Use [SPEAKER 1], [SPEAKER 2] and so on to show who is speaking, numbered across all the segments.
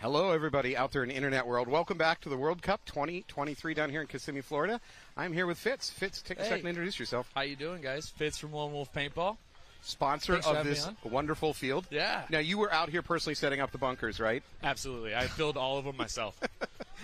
[SPEAKER 1] Hello, everybody out there in the internet world. Welcome back to the World Cup 2023 down here in Kissimmee, Florida. I'm here with Fitz. Fitz, take a second to introduce yourself.
[SPEAKER 2] How you doing, guys? Fitz from Lone Wolf Paintball.
[SPEAKER 1] Sponsor of this wonderful field.
[SPEAKER 2] Yeah.
[SPEAKER 1] Now, you were out here personally setting up the bunkers, right?
[SPEAKER 2] Absolutely. I filled all of them myself.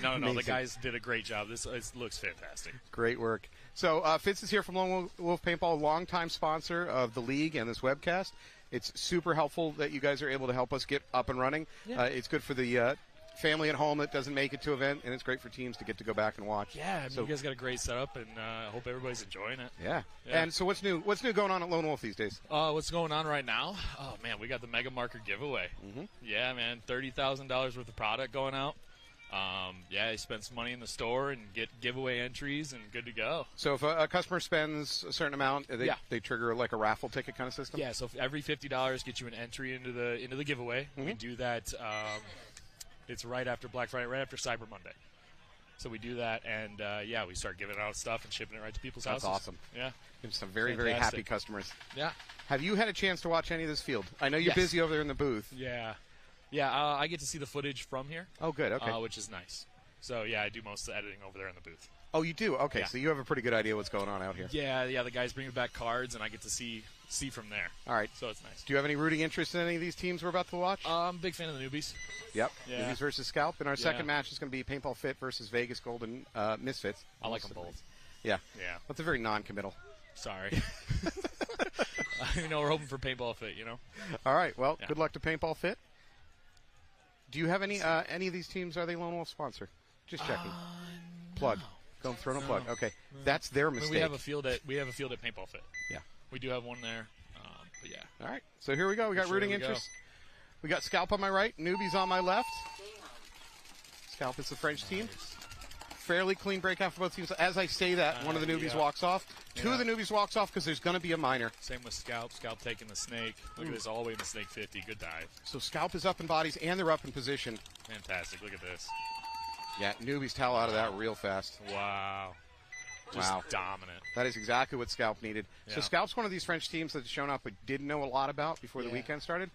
[SPEAKER 2] No,
[SPEAKER 1] Amazing.
[SPEAKER 2] the guys did a great job. This looks fantastic.
[SPEAKER 1] Great work. So, Fitz is here from Lone Wolf Paintball, a longtime sponsor of the league and this webcast. It's super helpful that you guys are able to help us get up and running.
[SPEAKER 2] Yeah.
[SPEAKER 1] It's good for the family at home that doesn't make it to event, and it's great for teams to get to go back and watch.
[SPEAKER 2] Yeah, I mean, you guys got a great setup, and I hope everybody's enjoying it.
[SPEAKER 1] Yeah. And so what's new? What's new going on at Lone Wolf these days?
[SPEAKER 2] What's going on right now? Oh, man, we got the Mega Marker giveaway.
[SPEAKER 1] Mm-hmm.
[SPEAKER 2] Yeah, man, $30,000 worth of product going out. Yeah, you spend some money in the store and get giveaway entries and good to go.
[SPEAKER 1] So if a customer spends a certain amount, they trigger like a raffle ticket kind of system?
[SPEAKER 2] Yeah, so if every $50 gets you an entry into the giveaway.
[SPEAKER 1] Mm-hmm.
[SPEAKER 2] We do that. It's right after Black Friday, right after Cyber Monday. So we do that, and we start giving out stuff and shipping it right to people's houses.
[SPEAKER 1] That's awesome.
[SPEAKER 2] Yeah.
[SPEAKER 1] Give some very, very happy customers.
[SPEAKER 2] Yeah.
[SPEAKER 1] Have you had a chance to watch any of this field? I know you're
[SPEAKER 2] Yes.
[SPEAKER 1] busy over there in the booth.
[SPEAKER 2] Yeah. Yeah, I get to see the footage from here.
[SPEAKER 1] Oh, good. Okay.
[SPEAKER 2] Which is nice. So, yeah, I do most of the editing over there in the booth.
[SPEAKER 1] Oh, you do? Okay,
[SPEAKER 2] Yeah.
[SPEAKER 1] So you have a pretty good idea what's going on out here.
[SPEAKER 2] Yeah, the guys bring me back cards, and I get to see from there.
[SPEAKER 1] All right.
[SPEAKER 2] So it's nice.
[SPEAKER 1] Do you have any rooting interest in any of these teams we're about to watch?
[SPEAKER 2] I'm a big fan of the Newbies.
[SPEAKER 1] Yep.
[SPEAKER 2] Yeah.
[SPEAKER 1] Newbies versus Scalp. And our second match is going to be Paintball Fit versus Vegas Golden Misfits.
[SPEAKER 2] I like them both.
[SPEAKER 1] Yeah.
[SPEAKER 2] Yeah.
[SPEAKER 1] That's a very non-committal.
[SPEAKER 2] Sorry. We're hoping for Paintball Fit,
[SPEAKER 1] All right. Well,
[SPEAKER 2] Yeah.
[SPEAKER 1] good luck to Paintball Fit. Do you have any of these teams? Are they Lone Wolf sponsor? Just checking. Plug. Go and throw in a plug. Okay. That's their mistake.
[SPEAKER 2] We have a field at Paintball Fit.
[SPEAKER 1] Yeah.
[SPEAKER 2] We do have one there. But yeah.
[SPEAKER 1] All right. So here we go. We got rooting interest. We got Scalp on my right, Newbies on my left. Scalp is the French team. Fairly clean breakout for both teams. As I say that, one of the Newbies walks off. Two of the Newbies walks off because there's going to be a minor.
[SPEAKER 2] Same with Scalp. Scalp taking the snake. Look at this, all the way in the snake 50. Good dive.
[SPEAKER 1] So Scalp is up in bodies and they're up in position.
[SPEAKER 2] Fantastic. Look at this.
[SPEAKER 1] Yeah, Newbies towel out of that real fast.
[SPEAKER 2] Wow. Just dominant.
[SPEAKER 1] That is exactly what Scalp needed.
[SPEAKER 2] Yeah.
[SPEAKER 1] So Scalp's one of these French teams that's shown up but didn't know a lot about before the weekend started.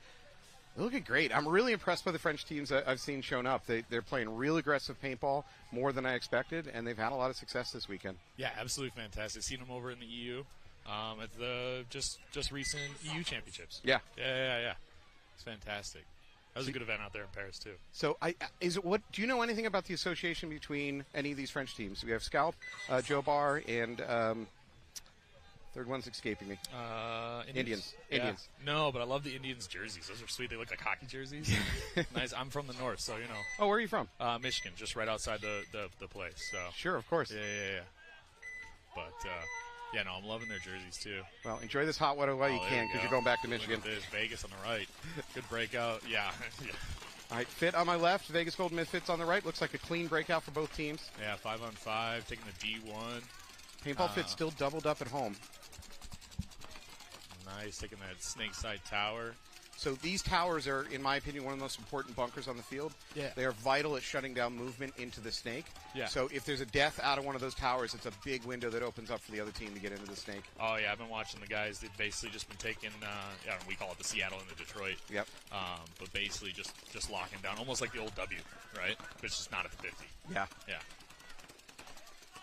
[SPEAKER 1] They're looking great. I'm really impressed by the French teams that I've seen shown up. They're playing real aggressive paintball, more than I expected, and they've had a lot of success this weekend.
[SPEAKER 2] Yeah, absolutely fantastic. Seen them over in the EU at the just recent EU championships.
[SPEAKER 1] Yeah.
[SPEAKER 2] Yeah. It's fantastic. That was a good event out there in Paris too.
[SPEAKER 1] So, do you know anything about the association between any of these French teams? We have Scalp, Joe Bar, and third one's escaping me. Indians.
[SPEAKER 2] Yeah.
[SPEAKER 1] Indians.
[SPEAKER 2] No, but I love the Indians jerseys. Those are sweet. They look like hockey jerseys. Nice. I'm from the north, so
[SPEAKER 1] Oh, where are you from?
[SPEAKER 2] Michigan, just right outside the place. So
[SPEAKER 1] Sure, of course.
[SPEAKER 2] Yeah. But I'm loving their jerseys too.
[SPEAKER 1] Well, enjoy this hot weather while you can, because you're going back to Michigan.
[SPEAKER 2] Look at this, Vegas on the right. Good breakout. Yeah.
[SPEAKER 1] All right, Fit on my left, Vegas Golden Misfits on the right. Looks like a clean breakout for both teams.
[SPEAKER 2] Yeah, 5-on-5, taking the D1.
[SPEAKER 1] Paintball Fit still doubled up at home.
[SPEAKER 2] Nice, taking that snake side tower.
[SPEAKER 1] So these towers are, in my opinion, one of the most important bunkers on the field.
[SPEAKER 2] Yeah.
[SPEAKER 1] They are vital at shutting down movement into the snake.
[SPEAKER 2] Yeah.
[SPEAKER 1] So if there's a death out of one of those towers, it's a big window that opens up for the other team to get into the snake.
[SPEAKER 2] Oh, yeah, I've been watching the guys. They've basically just been taking, we call it the Seattle and the Detroit.
[SPEAKER 1] Yep.
[SPEAKER 2] But basically just locking down, almost like the old W, right? But it's just not at the 50.
[SPEAKER 1] Yeah.
[SPEAKER 2] Yeah.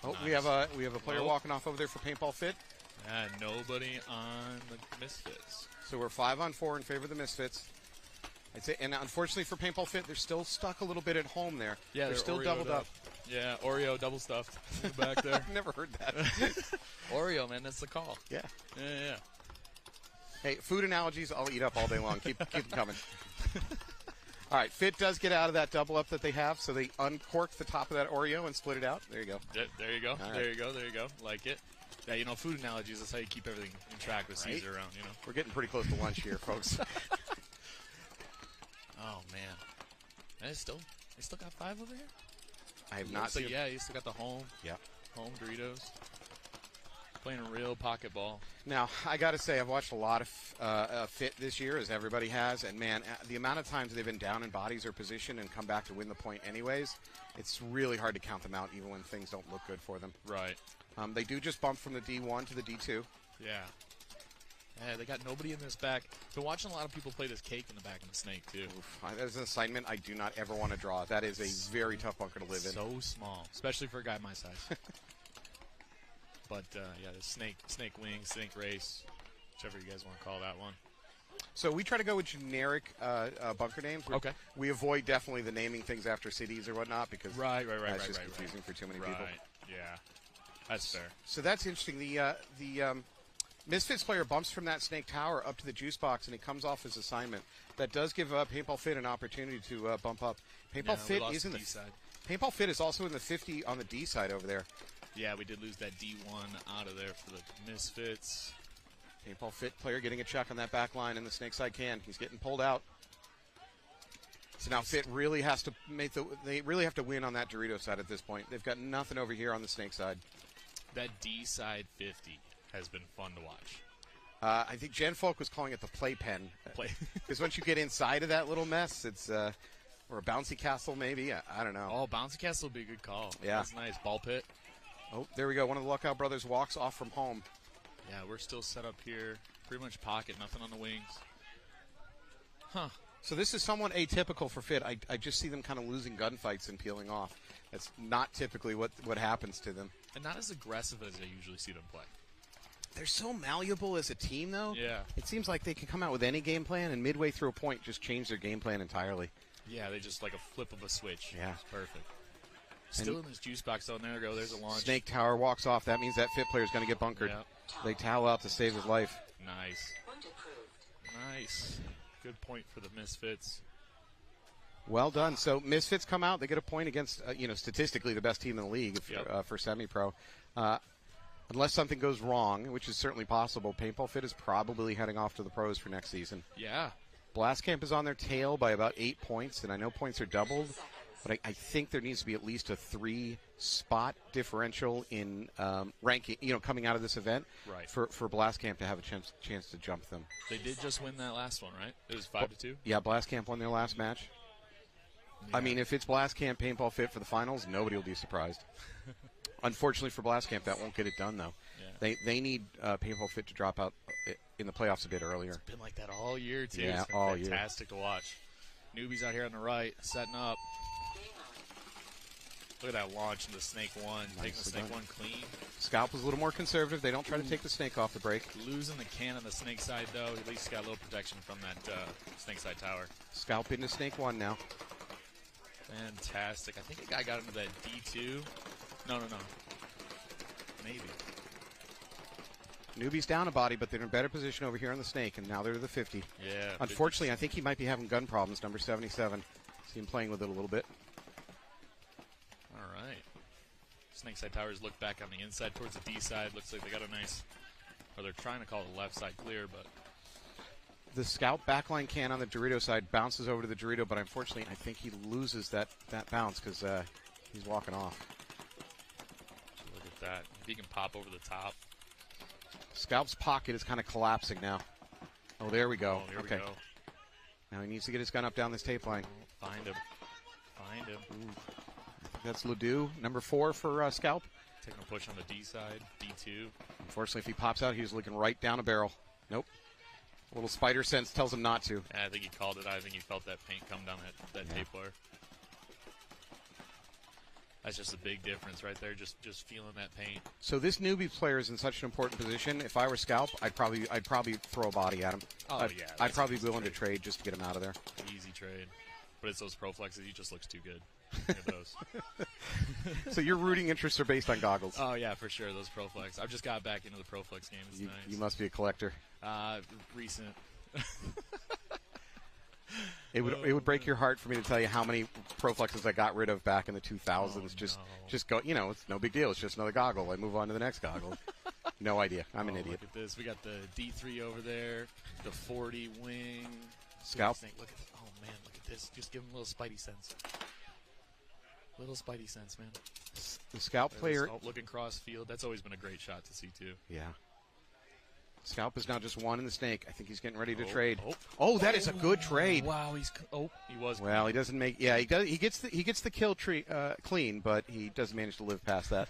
[SPEAKER 1] Oh,
[SPEAKER 2] Nice.
[SPEAKER 1] we have a player walking off over there for Paintball Fit.
[SPEAKER 2] Nobody on the Misfits.
[SPEAKER 1] So we're 5-on-4 in favor of the Misfits. I'd say, and unfortunately for Paintball Fit, they're still stuck a little bit at home there.
[SPEAKER 2] Yeah,
[SPEAKER 1] they're still
[SPEAKER 2] Oreo'd
[SPEAKER 1] doubled up.
[SPEAKER 2] Yeah, Oreo double stuffed in the back there.
[SPEAKER 1] Never heard that.
[SPEAKER 2] Oreo, man, that's the call.
[SPEAKER 1] Yeah.
[SPEAKER 2] Yeah.
[SPEAKER 1] Hey, food analogies, I'll eat up all day long. Keep them coming. All right, Fit does get out of that double up that they have, so they uncork the top of that Oreo and split it out. There you go.
[SPEAKER 2] There you go.
[SPEAKER 1] Right.
[SPEAKER 2] There you go. Like it. Yeah, food analogies, that's how you keep everything in track with Caesar around,
[SPEAKER 1] We're getting pretty close to lunch here, folks.
[SPEAKER 2] Oh, man. They still got 5 over here?
[SPEAKER 1] I have not seen.
[SPEAKER 2] Yeah, you still got the home.
[SPEAKER 1] Yeah.
[SPEAKER 2] Home Doritos. Playing a real pocket ball.
[SPEAKER 1] Now, I got to say, I've watched a lot of Fit this year, as everybody has, and man, the amount of times they've been down in bodies or position and come back to win the point anyways, it's really hard to count them out even when things don't look good for them.
[SPEAKER 2] Right.
[SPEAKER 1] They do just bump from the D1 to the D2.
[SPEAKER 2] Yeah. Yeah, they got nobody in this back. Been watching a lot of people play this cake in the back of the snake, too.
[SPEAKER 1] Oof, that is an assignment I do not ever want to draw. That is a very tough bunker to live in.
[SPEAKER 2] So small, especially for a guy my size. But, yeah, the snake wing, snake race, whichever you guys want to call that one.
[SPEAKER 1] So we try to go with generic bunker names.
[SPEAKER 2] Okay.
[SPEAKER 1] We avoid definitely the naming things after cities or whatnot because that's just confusing for too many people.
[SPEAKER 2] Yeah, that's fair.
[SPEAKER 1] So that's interesting. The Misfits player bumps from that snake tower up to the juice box, and he comes off his assignment. That does give Paintball Fit an opportunity to bump up. Paintball Fit is in the
[SPEAKER 2] D-side.
[SPEAKER 1] Paintball Fit is also in the 50 on the D side over there.
[SPEAKER 2] Yeah, we did lose that D1 out of there for the Misfits.
[SPEAKER 1] Paintball Fit player getting a check on that back line in the snake side can. He's getting pulled out. So now Fit really has to they really have to win on that Dorito side at this point. They've got nothing over here on the snake side.
[SPEAKER 2] That D side 50 has been fun to watch.
[SPEAKER 1] I think Jen Folk was calling it the playpen. Because once you get inside of that little mess, it's or a bouncy castle maybe. I don't know.
[SPEAKER 2] Oh, bouncy castle would be a good call.
[SPEAKER 1] Yeah.
[SPEAKER 2] That's nice. Ball pit.
[SPEAKER 1] Oh, there we go. One of the Lookout brothers walks off from home.
[SPEAKER 2] Yeah, we're still set up here. Pretty much pocket, nothing on the wings. Huh.
[SPEAKER 1] So this is somewhat atypical for Fit. I just see them kind of losing gunfights and peeling off. That's not typically what happens to them.
[SPEAKER 2] And not as aggressive as I usually see them play.
[SPEAKER 1] They're so malleable as a team, though.
[SPEAKER 2] Yeah.
[SPEAKER 1] It seems like they can come out with any game plan and midway through a point just change their game plan entirely.
[SPEAKER 2] Yeah, they just like a flip of a switch.
[SPEAKER 1] Yeah.
[SPEAKER 2] It's perfect. Still in this juice box, though. There we go. There's a launch.
[SPEAKER 1] Snake Tower walks off. That means that Fit player is going to get bunkered.
[SPEAKER 2] Yep.
[SPEAKER 1] They towel out to save his life.
[SPEAKER 2] Nice. Nice. Good point for the Misfits.
[SPEAKER 1] Well done. So Misfits come out. They get a point against, statistically the best team in the league for semi-pro. Unless something goes wrong, which is certainly possible, Paintball Fit is probably heading off to the pros for next season.
[SPEAKER 2] Yeah.
[SPEAKER 1] Blast Camp is on their tail by about 8 points, and I know points are doubled, but I think there needs to be at least a 3-spot differential in ranking, coming out of this event for Blast Camp to have a chance to jump them.
[SPEAKER 2] They did just win that last one, right? It was 5-2?
[SPEAKER 1] Yeah, Blast Camp won their last match. Yeah. I mean, if it's Blast Camp Paintball Fit for the finals, nobody will be surprised. Unfortunately for Blast Camp, that won't get it done, though. Yeah. They need Paintball Fit to drop out in the playoffs a bit earlier.
[SPEAKER 2] It's been like that all year, too.
[SPEAKER 1] Yeah,
[SPEAKER 2] it's been
[SPEAKER 1] all year.
[SPEAKER 2] Fantastic to watch. Newbies out here on the right, setting up. Look at that launch into Snake 1, taking the Snake 1 clean.
[SPEAKER 1] Scalp was a little more conservative. They don't try to take the Snake off the break.
[SPEAKER 2] Losing the can on the Snake side, though. At least got a little protection from that Snake side tower.
[SPEAKER 1] Scalp into Snake 1 now.
[SPEAKER 2] Fantastic. I think a guy got into that D2. No. Maybe.
[SPEAKER 1] Newbies down a body, but they're in a better position over here on the Snake, and now they're to the 50.
[SPEAKER 2] Yeah.
[SPEAKER 1] Unfortunately, I think he might be having gun problems, number 77. See him playing with it a little bit.
[SPEAKER 2] All right. Snake side towers look back on the inside towards the D side. Looks like they got a nice, or they're trying to call the left side clear, but.
[SPEAKER 1] The Scout backline can on the Dorito side bounces over to the Dorito, but unfortunately, I think he loses that bounce because he's walking off.
[SPEAKER 2] Look at that. If he can pop over the top.
[SPEAKER 1] Scalp's pocket is kind of collapsing now. Oh, there we go.
[SPEAKER 2] Oh,
[SPEAKER 1] okay.
[SPEAKER 2] We go.
[SPEAKER 1] Now he needs to get his gun up down this tape line.
[SPEAKER 2] Find him.
[SPEAKER 1] Ooh. That's Ledoux, number 4 for Scalp.
[SPEAKER 2] Taking a push on the D side, D2.
[SPEAKER 1] Unfortunately, if he pops out, he's looking right down a barrel. Nope. A little spider sense tells him not to.
[SPEAKER 2] I think he called it. I think he felt that paint come down that tape wire. That's just a big difference right there, just feeling that paint.
[SPEAKER 1] So this newbie player is in such an important position. If I were Scalp, I'd probably throw a body at him. I'd probably be willing to trade just to get him out of there.
[SPEAKER 2] Easy trade. But it's those Pro Flexes. He just looks too good. Look at those.
[SPEAKER 1] So your rooting interests are based on goggles?
[SPEAKER 2] Oh, yeah, for sure, those Pro Flex. I've just got back into the Pro Flex game. It's nice.
[SPEAKER 1] You must be a collector.
[SPEAKER 2] Recent.
[SPEAKER 1] It would break your heart for me to tell you how many Pro Flexes I got rid of back in the 2000s.
[SPEAKER 2] Oh,
[SPEAKER 1] just go, it's no big deal. It's just another goggle. I move on to the next goggle. No idea. I'm an idiot.
[SPEAKER 2] Look at this. We got the D3 over there, the 40 wing.
[SPEAKER 1] Scalp.
[SPEAKER 2] Look at, oh, man, look at this. Just give him a little Spidey sense. Little Spidey sense, man.
[SPEAKER 1] The Scalp player.
[SPEAKER 2] Looking cross field. That's always been a great shot to see, too.
[SPEAKER 1] Yeah. Scalp is now just 1 in the Snake. I think he's getting ready to trade. That is a good trade.
[SPEAKER 2] Wow, he was.
[SPEAKER 1] Well, he doesn't make. Yeah, he does. He gets the kill tree clean, but he doesn't manage to live past that.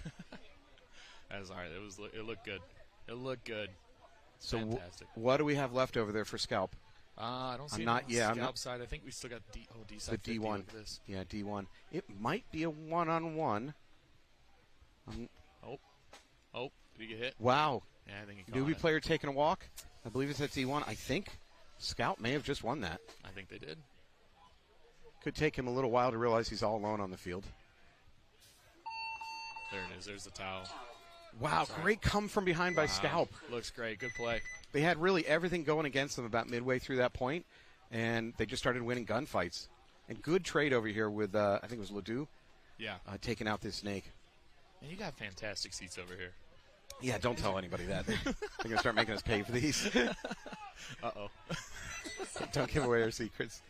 [SPEAKER 2] That's all right. It looked good. It looked good.
[SPEAKER 1] So
[SPEAKER 2] Fantastic.
[SPEAKER 1] what do we have left over there for Scalp?
[SPEAKER 2] I don't see
[SPEAKER 1] not-
[SPEAKER 2] it on
[SPEAKER 1] yeah,
[SPEAKER 2] the
[SPEAKER 1] I'm
[SPEAKER 2] Scalp
[SPEAKER 1] not-
[SPEAKER 2] side. I think we still got D
[SPEAKER 1] The
[SPEAKER 2] side 50.
[SPEAKER 1] D1.
[SPEAKER 2] Look at this.
[SPEAKER 1] Yeah, D1. It might be a one-on-one.
[SPEAKER 2] Oh, did he get hit?
[SPEAKER 1] Wow.
[SPEAKER 2] Yeah, I think he caught
[SPEAKER 1] Newbie
[SPEAKER 2] it.
[SPEAKER 1] player taking a walk. I believe it's at D1. I think Scout may have just won that.
[SPEAKER 2] I think they did.
[SPEAKER 1] Could take him a little while to realize he's all alone on the field.
[SPEAKER 2] There it is. There's the towel.
[SPEAKER 1] Wow, great come from behind by Scalp.
[SPEAKER 2] Looks great. Good play.
[SPEAKER 1] They had really everything going against them about midway through that point, and they just started winning gunfights. And good trade over here with, I think it was Ledoux,
[SPEAKER 2] Yeah.
[SPEAKER 1] taking out this snake.
[SPEAKER 2] And you got fantastic seats over here.
[SPEAKER 1] Yeah, don't tell anybody that. They're going to start making us pay for these.
[SPEAKER 2] Uh-oh.
[SPEAKER 1] Don't give away our secrets.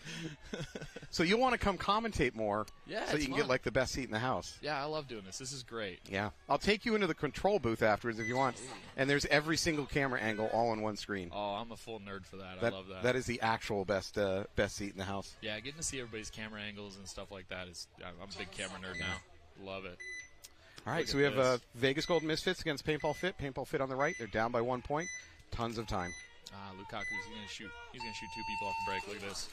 [SPEAKER 1] So you want to come commentate more
[SPEAKER 2] Yeah,
[SPEAKER 1] so you
[SPEAKER 2] it's
[SPEAKER 1] can
[SPEAKER 2] fun.
[SPEAKER 1] get like the best seat in the house.
[SPEAKER 2] Yeah, I love doing this. This is great.
[SPEAKER 1] Yeah. I'll take you into the control booth afterwards if you want. And there's every single camera angle all on one screen.
[SPEAKER 2] Oh, I'm a full nerd for that. I love that.
[SPEAKER 1] That is the actual best seat in the house.
[SPEAKER 2] Yeah, getting to see everybody's camera angles and stuff like that is. I'm a big camera nerd now. Love it.
[SPEAKER 1] All right,
[SPEAKER 2] Look
[SPEAKER 1] so
[SPEAKER 2] at
[SPEAKER 1] we have
[SPEAKER 2] this.
[SPEAKER 1] Vegas Gold Misfits against Paintball Fit. Paintball Fit on the right. They're down by 1 point. Tons of time.
[SPEAKER 2] Lukaku's gonna shoot. He's gonna shoot 2 people off the break. Look at this.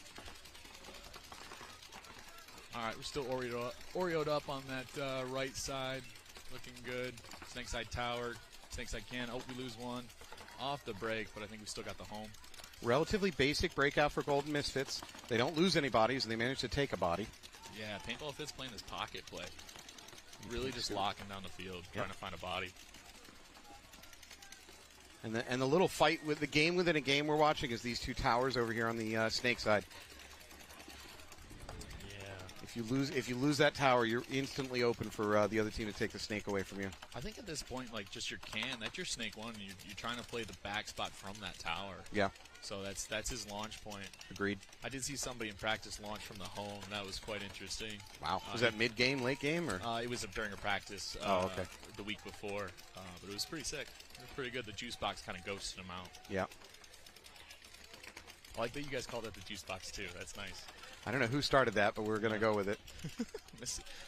[SPEAKER 2] All right, we're still Oreo'd up on that right side. Looking good. Snake side tower. Snake side can. Oh, we lose one off the break, but I think we still got the home.
[SPEAKER 1] Relatively basic breakout for Golden Misfits. They don't lose any bodies, and they manage to take a body.
[SPEAKER 2] Yeah, Paintball Fit's playing this pocket play. Really just locking down the field, trying to find a body.
[SPEAKER 1] And the little fight with the game within a game we're watching is these two towers over here on the snake side.
[SPEAKER 2] Yeah.
[SPEAKER 1] If you lose that tower, you're instantly open for the other team to take the snake away from you.
[SPEAKER 2] I think at this point, like, just your can, that's your snake one, and you're trying to play the back spot from that tower.
[SPEAKER 1] Yeah,
[SPEAKER 2] So that's his launch point.
[SPEAKER 1] agreed.
[SPEAKER 2] I did see somebody in practice launch from the home, and that was quite interesting.
[SPEAKER 1] Wow. Was that mid-game, late game, or?
[SPEAKER 2] It was during a practice
[SPEAKER 1] Okay.
[SPEAKER 2] the week before, but it was pretty sick. It was pretty good. The juice box kind of ghosted him out.
[SPEAKER 1] Yeah.
[SPEAKER 2] I like that you guys called it the juice box, too. That's nice.
[SPEAKER 1] I don't know who started that, but we're going to go with it.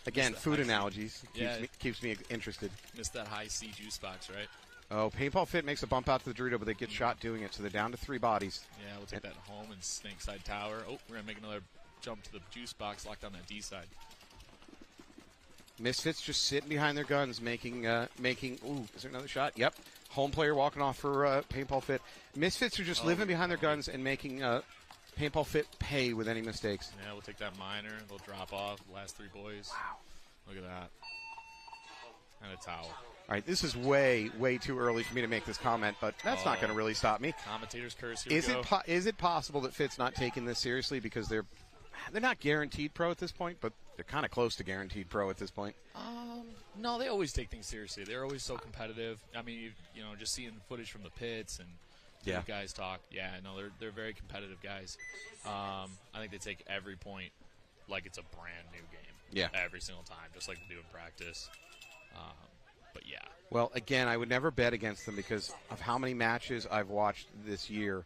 [SPEAKER 1] Again,
[SPEAKER 2] Missed that
[SPEAKER 1] food
[SPEAKER 2] high C.
[SPEAKER 1] analogies
[SPEAKER 2] Yeah.
[SPEAKER 1] keeps me interested.
[SPEAKER 2] Missed that high C juice box, right?
[SPEAKER 1] Oh, Paintball Fit makes a bump out to the Dorito, but they get shot doing it, so they're down to 3 bodies.
[SPEAKER 2] Yeah, we'll take that home and snake side tower. Oh, we're going to make another jump to the juice box, lock down that D side.
[SPEAKER 1] Misfits just sitting behind their guns, making. Ooh, is there another shot? Yep. Home player walking off for Paintball Fit. Misfits are just living behind their guns and making Paintball Fit pay with any mistakes.
[SPEAKER 2] Yeah, we'll take that minor. They'll drop off. Last 3 boys. Wow. Look at that. And a towel.
[SPEAKER 1] All right, this is way, way too early for me to make this comment, but that's not going to really stop me.
[SPEAKER 2] Commentator's curse. Here we go.
[SPEAKER 1] Is it possible that Fit's not taking this seriously because they're not guaranteed pro at this point, but they're kind of close to guaranteed pro at this point?
[SPEAKER 2] No, they always take things seriously. They're always so competitive. I mean, you know, just seeing footage from the pits and
[SPEAKER 1] Yeah.
[SPEAKER 2] the guys talk. Yeah, no, they're very competitive guys. I think they take every point like it's a brand new game.
[SPEAKER 1] Yeah.
[SPEAKER 2] Every single time, just like they do in practice. But yeah.
[SPEAKER 1] Well, again, I would never bet against them because of how many matches I've watched this year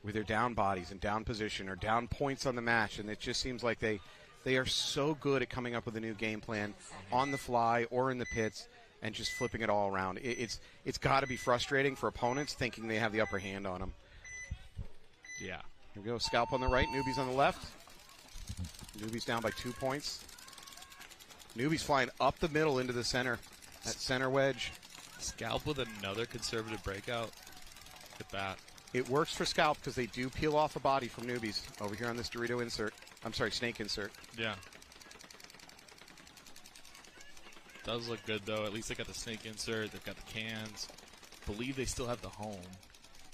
[SPEAKER 1] where they're down bodies and down position or down points on the match, and it just seems like they are so good at coming up with a new game plan on the fly or in the pits and just flipping it all around. It's got to be frustrating for opponents thinking they have the upper hand on them.
[SPEAKER 2] Yeah.
[SPEAKER 1] Here we go. Scalp on the right, Newbies on the left. Newbies down by 2 points. Newbies flying up the middle into the center. That center wedge.
[SPEAKER 2] Scalp with another conservative breakout. Look at that.
[SPEAKER 1] It works for Scalp because they do peel off a body from Newbies over here on this Dorito insert. I'm sorry, snake insert.
[SPEAKER 2] Yeah. Does look good, though. At least they got the snake insert. They've got the cans. Believe they still have the home.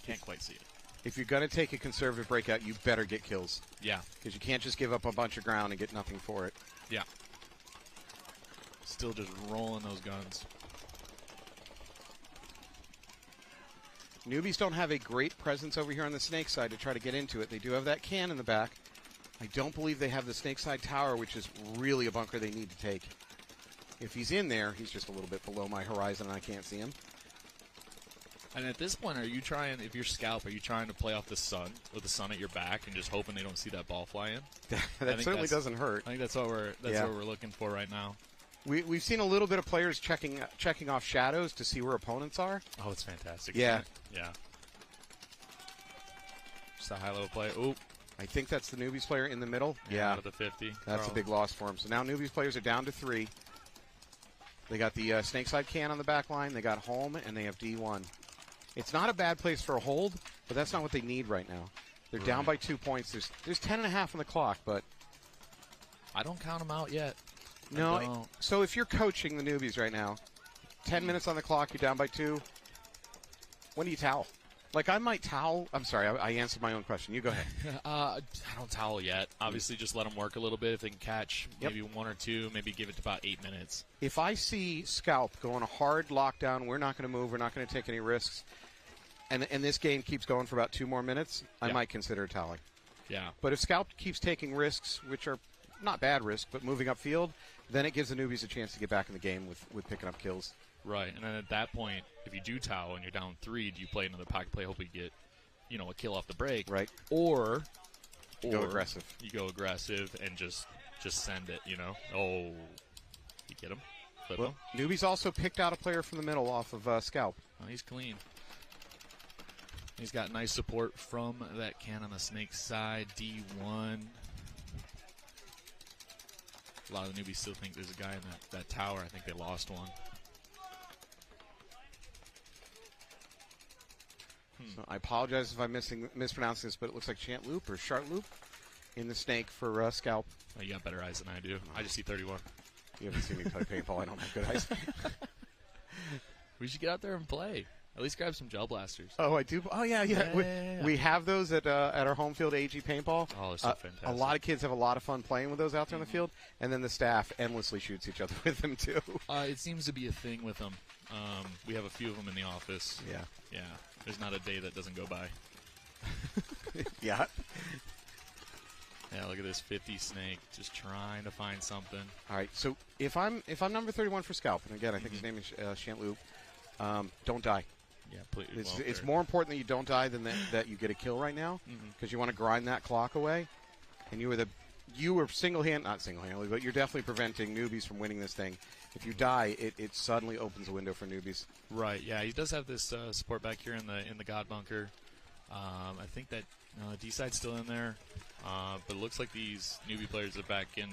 [SPEAKER 2] Can't quite see it.
[SPEAKER 1] If you're going to take a conservative breakout, you better get kills.
[SPEAKER 2] Yeah.
[SPEAKER 1] Because you can't just give up a bunch of ground and get nothing for it.
[SPEAKER 2] Yeah. Still just rolling those guns.
[SPEAKER 1] Newbies don't have a great presence over here on the snake side to try to get into it. They do have that can in the back. I don't believe they have the snake side tower, which is really a bunker they need to take. If he's in there, he's just a little bit below my horizon and I can't see him.
[SPEAKER 2] And at this point, are you trying, if you're Scalp, are you trying to play off the sun with the sun at your back and just hoping they don't see that ball fly in?
[SPEAKER 1] That certainly doesn't hurt.
[SPEAKER 2] I think that's what we're looking for right now.
[SPEAKER 1] We've seen a little bit of players checking off shadows to see where opponents are.
[SPEAKER 2] Oh, it's fantastic.
[SPEAKER 1] Yeah.
[SPEAKER 2] Isn't it? Yeah. It's a high-level play. Oop.
[SPEAKER 1] I think that's the Newbies player in the middle. Yeah.
[SPEAKER 2] Out of the 50.
[SPEAKER 1] That's a big loss for him. So now Newbies players are down to 3. They got the Snakeside can on the back line. They got home, and they have D1. It's not a bad place for a hold, but that's not what they need right now. They're down by 2 points. There's 10.5 on the clock, but
[SPEAKER 2] I don't count them out yet.
[SPEAKER 1] No. So if you're coaching the Newbies right now, 10 minutes on the clock, you're down by 2. When do you towel? Like, I might towel. I'm sorry, I answered my own question. You go ahead.
[SPEAKER 2] I don't towel yet. Obviously, just let them work a little bit. If they can catch maybe 1 or 2, maybe give it to about 8 minutes.
[SPEAKER 1] If I see Scalp going a hard lockdown, we're not going to move, we're not going to take any risks, and this game keeps going for about 2 more minutes, I might consider toweling.
[SPEAKER 2] Yeah.
[SPEAKER 1] But if Scalp keeps taking risks, which are not bad risks, but moving upfield, then it gives the Newbies a chance to get back in the game with picking up kills.
[SPEAKER 2] Right, and then at that point, if you do towel and you're down 3, do you play another pocket play, hopefully get, a kill off the break?
[SPEAKER 1] Right.
[SPEAKER 2] Or
[SPEAKER 1] go aggressive.
[SPEAKER 2] You go aggressive and just send it, Oh, you get him. Flip him.
[SPEAKER 1] Newbies also picked out a player from the middle off of Scalp.
[SPEAKER 2] Oh, he's clean. He's got nice support from that can on the snake side, D1. A lot of the Newbies still think there's a guy in that tower. I think they lost one.
[SPEAKER 1] So I apologize if I'm mispronouncing this, but it looks like Chantloop or Chartloop in the snake for Scalp.
[SPEAKER 2] Oh, you got better eyes than I do. I just see 31.
[SPEAKER 1] You haven't seen me play paintball. I don't have good eyes.
[SPEAKER 2] We should get out there and play. At least grab some gel blasters.
[SPEAKER 1] Oh, I do. Oh, yeah. We have those at our home field, AG Paintball.
[SPEAKER 2] Oh, they're so fantastic.
[SPEAKER 1] A lot of kids have a lot of fun playing with those out there on the field, and then the staff endlessly shoots each other with them too.
[SPEAKER 2] It seems to be a thing with them. We have a few of them in the office.
[SPEAKER 1] Yeah.
[SPEAKER 2] Yeah. There's not a day that doesn't go by.
[SPEAKER 1] Yeah.
[SPEAKER 2] Yeah, look at this 50 snake, just trying to find something.
[SPEAKER 1] All right, so if I'm number 31 for Scalp, and again, I think his name is Chantloop, don't die.
[SPEAKER 2] Yeah, please.
[SPEAKER 1] It's more important that you don't die than that you get a kill right now, because you want to grind that clock away. And you were not single-handedly, but you're definitely preventing Newbies from winning this thing. If you die, it suddenly opens a window for Newbies.
[SPEAKER 2] Right. Yeah, he does have this support back here in the God bunker. I think that D side's still in there, but it looks like these Newbie players are back in.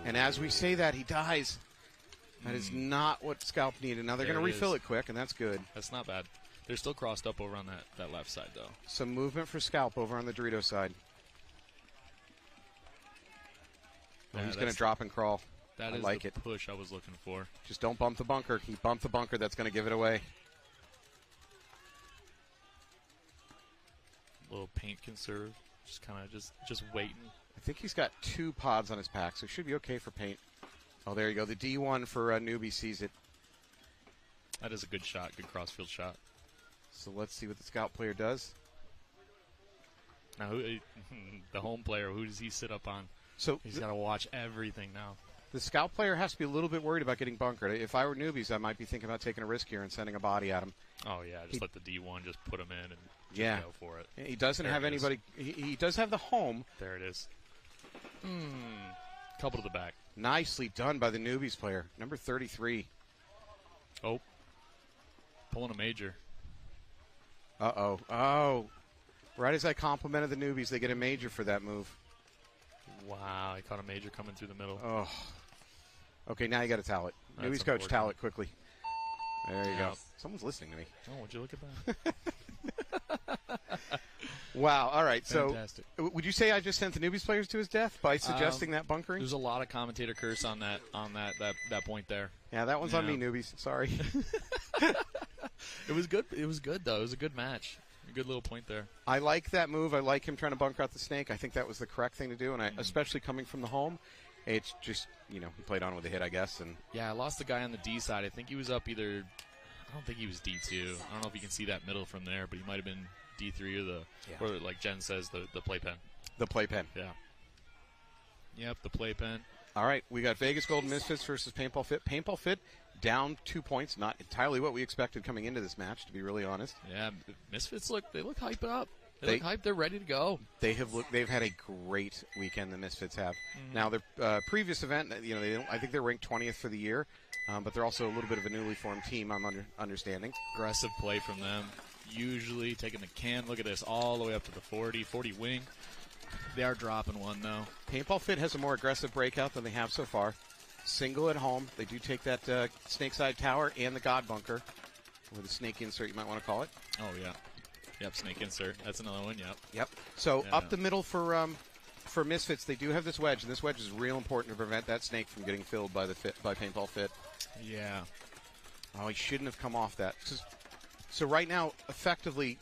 [SPEAKER 1] And as we say that, he dies. That is not what Scalp needed. Now they're going to refill it quick, and that's good.
[SPEAKER 2] That's not bad. They're still crossed up over on that left side, though.
[SPEAKER 1] Some movement for Scalp over on the Dorito side. Yeah, he's going to drop and crawl.
[SPEAKER 2] That is the push I was looking for.
[SPEAKER 1] Just don't bump the bunker. He bumped the bunker. That's going to give it away.
[SPEAKER 2] A little paint conserve. Just kind of just waiting.
[SPEAKER 1] I think he's got 2 pods on his pack, so it should be okay for paint. Oh, there you go. The D1 for Newbie sees it.
[SPEAKER 2] That is a good shot. Good crossfield shot.
[SPEAKER 1] So let's see what the Scout player does.
[SPEAKER 2] Now, the home player, who does he sit up on?
[SPEAKER 1] So
[SPEAKER 2] he's got to watch everything now.
[SPEAKER 1] The Scout player has to be a little bit worried about getting bunkered. If I were Newbies, I might be thinking about taking a risk here and sending a body at him.
[SPEAKER 2] Oh, yeah. Just let the D1 just put him in and just go for it.
[SPEAKER 1] He doesn't have anybody. He does have the home.
[SPEAKER 2] There it is. Couple to the back.
[SPEAKER 1] Nicely done by the Newbies player, number 33.
[SPEAKER 2] Oh. Pulling a major.
[SPEAKER 1] Uh-oh. Oh. Right as I complimented the Newbies, they get a major for that move.
[SPEAKER 2] Wow, he caught a major coming through the middle.
[SPEAKER 1] Oh. Okay, now you got to towel it. Newbies coach, towel it quickly. There you go. Someone's listening to me.
[SPEAKER 2] Oh, would you look at that?
[SPEAKER 1] Wow. All right.
[SPEAKER 2] Fantastic.
[SPEAKER 1] So, would you say I just sent the Newbies players to his death by suggesting that bunkering?
[SPEAKER 2] There's a lot of commentator curse on that point there.
[SPEAKER 1] Yeah, that one's on me, Newbies. Sorry.
[SPEAKER 2] It was good. It was good though. It was a good match. A good little point there.
[SPEAKER 1] I like that move. I like him trying to bunker out the snake. I think that was the correct thing to do, and especially coming from the home. It's just, he played on with a hit, I guess. And
[SPEAKER 2] yeah, I lost the guy on the D side. I think he was up either. I don't think he was D2. I don't know if you can see that middle from there, but he might have been D3 or like Jen says, the playpen.
[SPEAKER 1] The playpen.
[SPEAKER 2] Yeah. Yep, the playpen.
[SPEAKER 1] All right, we got Vegas Golden Misfits versus Paintball Fit. Paintball Fit down 2 points, not entirely what we expected coming into this match, to be really honest.
[SPEAKER 2] Yeah, Misfits look hyped up. They look hyped. They're ready to go.
[SPEAKER 1] They've had a great weekend. The Misfits have. Now their previous event, I think they're ranked 20th for the year, but they're also a little bit of a newly formed team. I'm understanding.
[SPEAKER 2] Aggressive play from them. usually taking the can. Look at this, all the way up to the 40 wing. They are dropping one, though.
[SPEAKER 1] Paintball Fit has a more aggressive breakout than they have so far. Single at home. They do take that snake side tower and the God bunker, or the snake insert, you might want to call it.
[SPEAKER 2] Oh, yeah. Yep, snake insert. That's another one, yep.
[SPEAKER 1] Yep. So up the middle for Misfits, they do have this wedge, and this wedge is real important to prevent that snake from getting filled by Paintball Fit.
[SPEAKER 2] Yeah.
[SPEAKER 1] Oh, he shouldn't have come off that. So right now, effectively,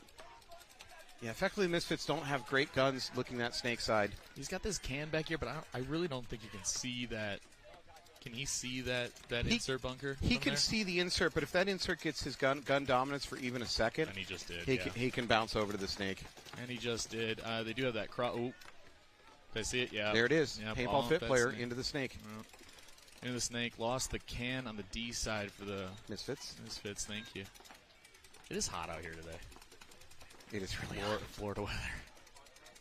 [SPEAKER 1] Misfits don't have great guns looking that snake side.
[SPEAKER 2] He's got this can back here, but I really don't think you can see that. Can he see that insert bunker?
[SPEAKER 1] He can see the insert, but if that insert gets his gun dominance for even a second,
[SPEAKER 2] and he just did,
[SPEAKER 1] he can bounce over to the snake.
[SPEAKER 2] And he just did. They do have that cross. Ooh. Did I see it? Yeah.
[SPEAKER 1] There it is.
[SPEAKER 2] Yep,
[SPEAKER 1] Paintball Fit player into the snake.
[SPEAKER 2] Yep. Into the snake. Lost the can on the D side for the
[SPEAKER 1] Misfits.
[SPEAKER 2] Misfits, thank you. It is hot out here today.
[SPEAKER 1] It is really hot.
[SPEAKER 2] Florida weather.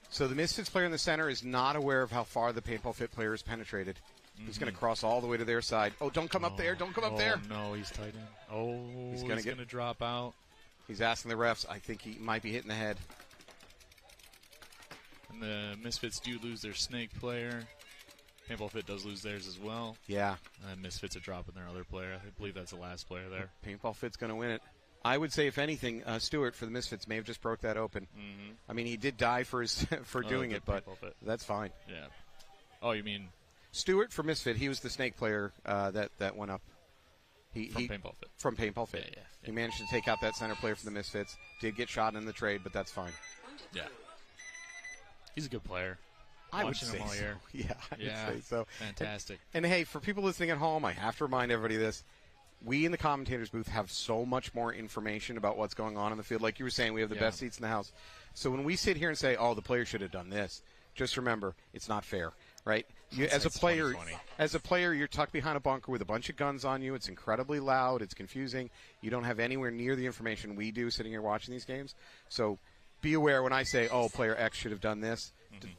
[SPEAKER 1] So the Misfits player in the center is not aware of how far the Paintball Fit player is penetrated. He's going to cross all the way to their side. Oh, don't come up there. Don't come up there.
[SPEAKER 2] No, he's tight in. Oh, he's going to drop out.
[SPEAKER 1] He's asking the refs. I think he might be hitting the head.
[SPEAKER 2] And the Misfits do lose their snake player. Paintball Fit does lose theirs as well.
[SPEAKER 1] Yeah.
[SPEAKER 2] And Misfits are dropping their other player. I believe that's the last player there.
[SPEAKER 1] Paintball Fit's going to win it. I would say, if anything, Stewart for the Misfits may have just broke that open.
[SPEAKER 2] Mm-hmm.
[SPEAKER 1] I mean, he did die for doing it, but that's fine.
[SPEAKER 2] Yeah. Oh, you mean
[SPEAKER 1] Stewart for Misfit? He was the snake player that went up.
[SPEAKER 2] From Paintball Fit.
[SPEAKER 1] From Paintball Fit.
[SPEAKER 2] Yeah.
[SPEAKER 1] He managed to take out that center player for the Misfits. Did get shot in the trade, but that's fine.
[SPEAKER 2] Yeah. He's a good player.
[SPEAKER 1] I would
[SPEAKER 2] say
[SPEAKER 1] him all
[SPEAKER 2] so.
[SPEAKER 1] Year. Yeah, I would say so.
[SPEAKER 2] Fantastic.
[SPEAKER 1] And hey, for people listening at home, I have to remind everybody this. We in the commentators booth have so much more information about what's going on in the field. Like you were saying, we have the best seats in the house. So when we sit here and say, oh, the player should have done this, just remember, it's not fair, right? As a player, you're tucked behind a bunker with a bunch of guns on you. It's incredibly loud. It's confusing. You don't have anywhere near the information we do sitting here watching these games. So be aware when I say, oh, player X should have done this.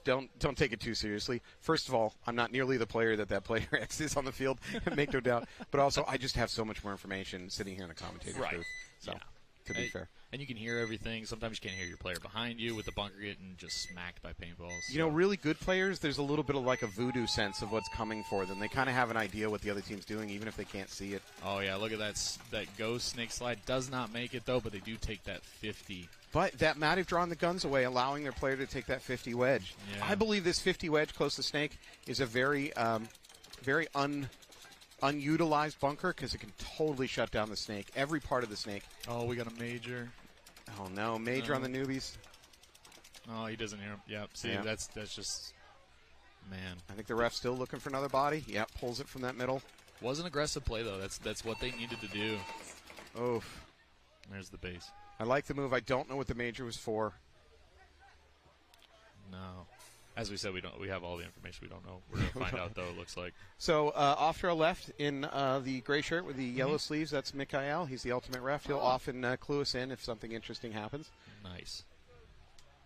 [SPEAKER 1] Don't take it too seriously. First of all, I'm not nearly the player that player X is on the field, make no doubt. But also, I just have so much more information sitting here in the commentator's booth. So, to be fair.
[SPEAKER 2] And you can hear everything. Sometimes you can't hear your player behind you with the bunker getting just smacked by paintballs.
[SPEAKER 1] You know, really good players, there's a little bit of like a voodoo sense of what's coming for them. They kind of have an idea what the other team's doing, even if they can't see it.
[SPEAKER 2] Oh, yeah, look at that ghost snake slide. Does not make it, though, but they do take that 50.
[SPEAKER 1] But that might have drawn the guns away, allowing their player to take that 50 wedge.
[SPEAKER 2] Yeah.
[SPEAKER 1] I believe this 50 wedge close to snake is a very unutilized bunker because it can totally shut down the snake, every part of the snake.
[SPEAKER 2] Oh, we got a Major.
[SPEAKER 1] Oh, no. Major on the Newbies.
[SPEAKER 2] Oh, he doesn't hear him. Yep. See, that's just, man.
[SPEAKER 1] I think the ref's still looking for another body. Yep, pulls it from that middle.
[SPEAKER 2] Wasn't aggressive play, though. That's what they needed to do.
[SPEAKER 1] Oof.
[SPEAKER 2] There's the base.
[SPEAKER 1] I like the move. I don't know what the Major was for.
[SPEAKER 2] No. As we said, we have all the information. We don't know. We're going to find out, though, it looks like.
[SPEAKER 1] So, off to our left in the gray shirt with the yellow sleeves, that's Mikhail. He's the ultimate ref. He'll often clue us in if something interesting happens.
[SPEAKER 2] Nice.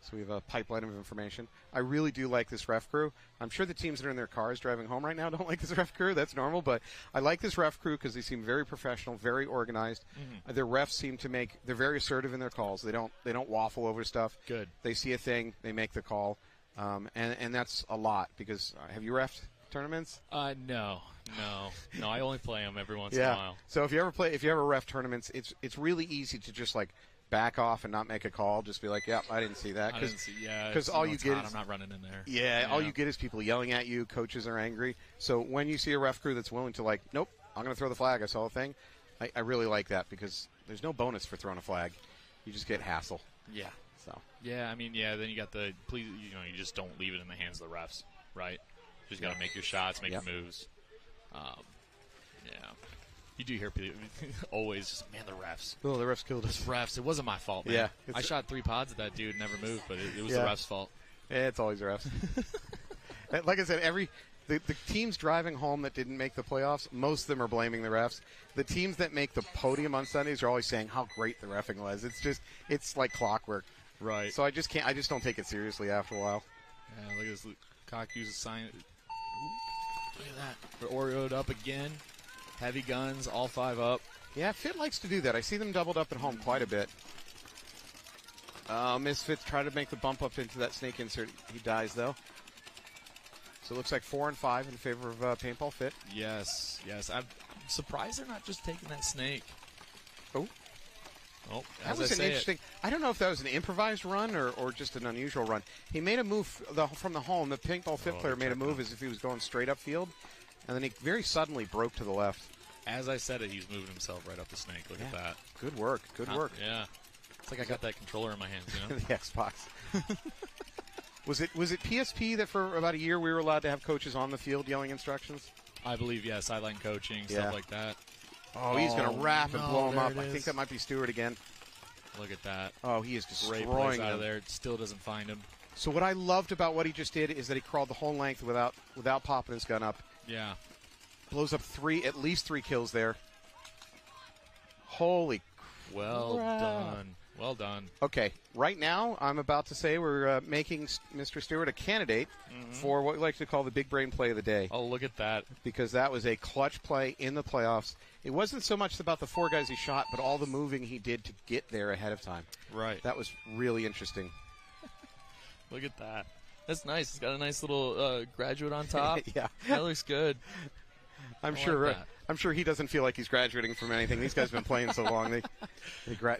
[SPEAKER 1] So we have a pipeline of information. I really do like this ref crew. I'm sure the teams that are in their cars driving home right now don't like this ref crew. That's normal, but I like this ref crew because they seem very professional, very organized. Their refs seem to they're very assertive in their calls. They don't waffle over stuff.
[SPEAKER 2] Good.
[SPEAKER 1] They see a thing, they make the call, and that's a lot because have you refed tournaments?
[SPEAKER 2] No. I only play them every once in a while.
[SPEAKER 1] So if you ever ref tournaments, it's really easy to just like back off and not make a call. Just be like, "Yep, I didn't see that." Because all you get,
[SPEAKER 2] I'm not running in there.
[SPEAKER 1] Yeah, all you get is people yelling at you. Coaches are angry. So when you see a ref crew that's willing to like, "Nope, I'm going to throw the flag. I saw a thing." I really like that because there's no bonus for throwing a flag. You just get hassle.
[SPEAKER 2] Yeah.
[SPEAKER 1] So.
[SPEAKER 2] Yeah, I mean, then you got the please. You just don't leave it in the hands of the refs, right? You just got to make your shots, make your moves. You do hear people always just, man, the refs.
[SPEAKER 1] Oh, the refs killed us.
[SPEAKER 2] Refs. It wasn't my fault, man.
[SPEAKER 1] Yeah.
[SPEAKER 2] I shot 3 pods at that dude, never moved, but it was the refs' fault.
[SPEAKER 1] Yeah, it's always the refs. Like I said, the teams driving home that didn't make the playoffs, most of them are blaming the refs. The teams that make the podium on Sundays are always saying how great the reffing was. It's like clockwork.
[SPEAKER 2] Right.
[SPEAKER 1] So I just don't take it seriously after a while.
[SPEAKER 2] Yeah, look at this. Cock uses sign. Look at that. We're Oreo'd up again. Heavy guns, all 5 up.
[SPEAKER 1] Yeah, Fit likes to do that. I see them doubled up at home quite a bit. Misfits try to make the bump up into that snake insert. He dies, though. So it looks like 4 and 5 in favor of Paintball Fit.
[SPEAKER 2] Yes. I'm surprised they're not just taking that snake.
[SPEAKER 1] Oh, that was an interesting. I don't know if that was an improvised run or just an unusual run. He made a move from the home. The Paintball Fit player made a move as if he was going straight upfield, and then he very suddenly broke to the left. As
[SPEAKER 2] I said it, he's moving himself right up the snake. Look at that.
[SPEAKER 1] Good work. Good work.
[SPEAKER 2] Yeah. It's like I got that controller in my hands, you know?
[SPEAKER 1] The Xbox. Was it PSP that for about a year we were allowed to have coaches on the field yelling instructions?
[SPEAKER 2] I believe, yeah, sideline coaching, stuff like that.
[SPEAKER 1] Oh, he's going to wrap and blow him up. I think that might be Stewart again.
[SPEAKER 2] Look at that.
[SPEAKER 1] Oh, he is destroying
[SPEAKER 2] Great plays out of there. Still doesn't find him.
[SPEAKER 1] So what I loved about what he just did is that he crawled the whole length without popping his gun up.
[SPEAKER 2] Yeah.
[SPEAKER 1] Blows up at least 3 kills there. Holy crap.
[SPEAKER 2] Well done. Well done.
[SPEAKER 1] Okay, right now I'm about to say we're making Mr. Stewart a candidate for what we like to call the big brain play of the day.
[SPEAKER 2] Oh, look at that.
[SPEAKER 1] Because that was a clutch play in the playoffs. It wasn't so much about the 4 guys he shot, but all the moving he did to get there ahead of time.
[SPEAKER 2] Right.
[SPEAKER 1] That was really interesting.
[SPEAKER 2] Look at that. That's nice. It's got a nice little graduate on top.
[SPEAKER 1] Yeah.
[SPEAKER 2] That looks good.
[SPEAKER 1] I'm sure he doesn't feel like he's graduating from anything. These guys have been playing so long.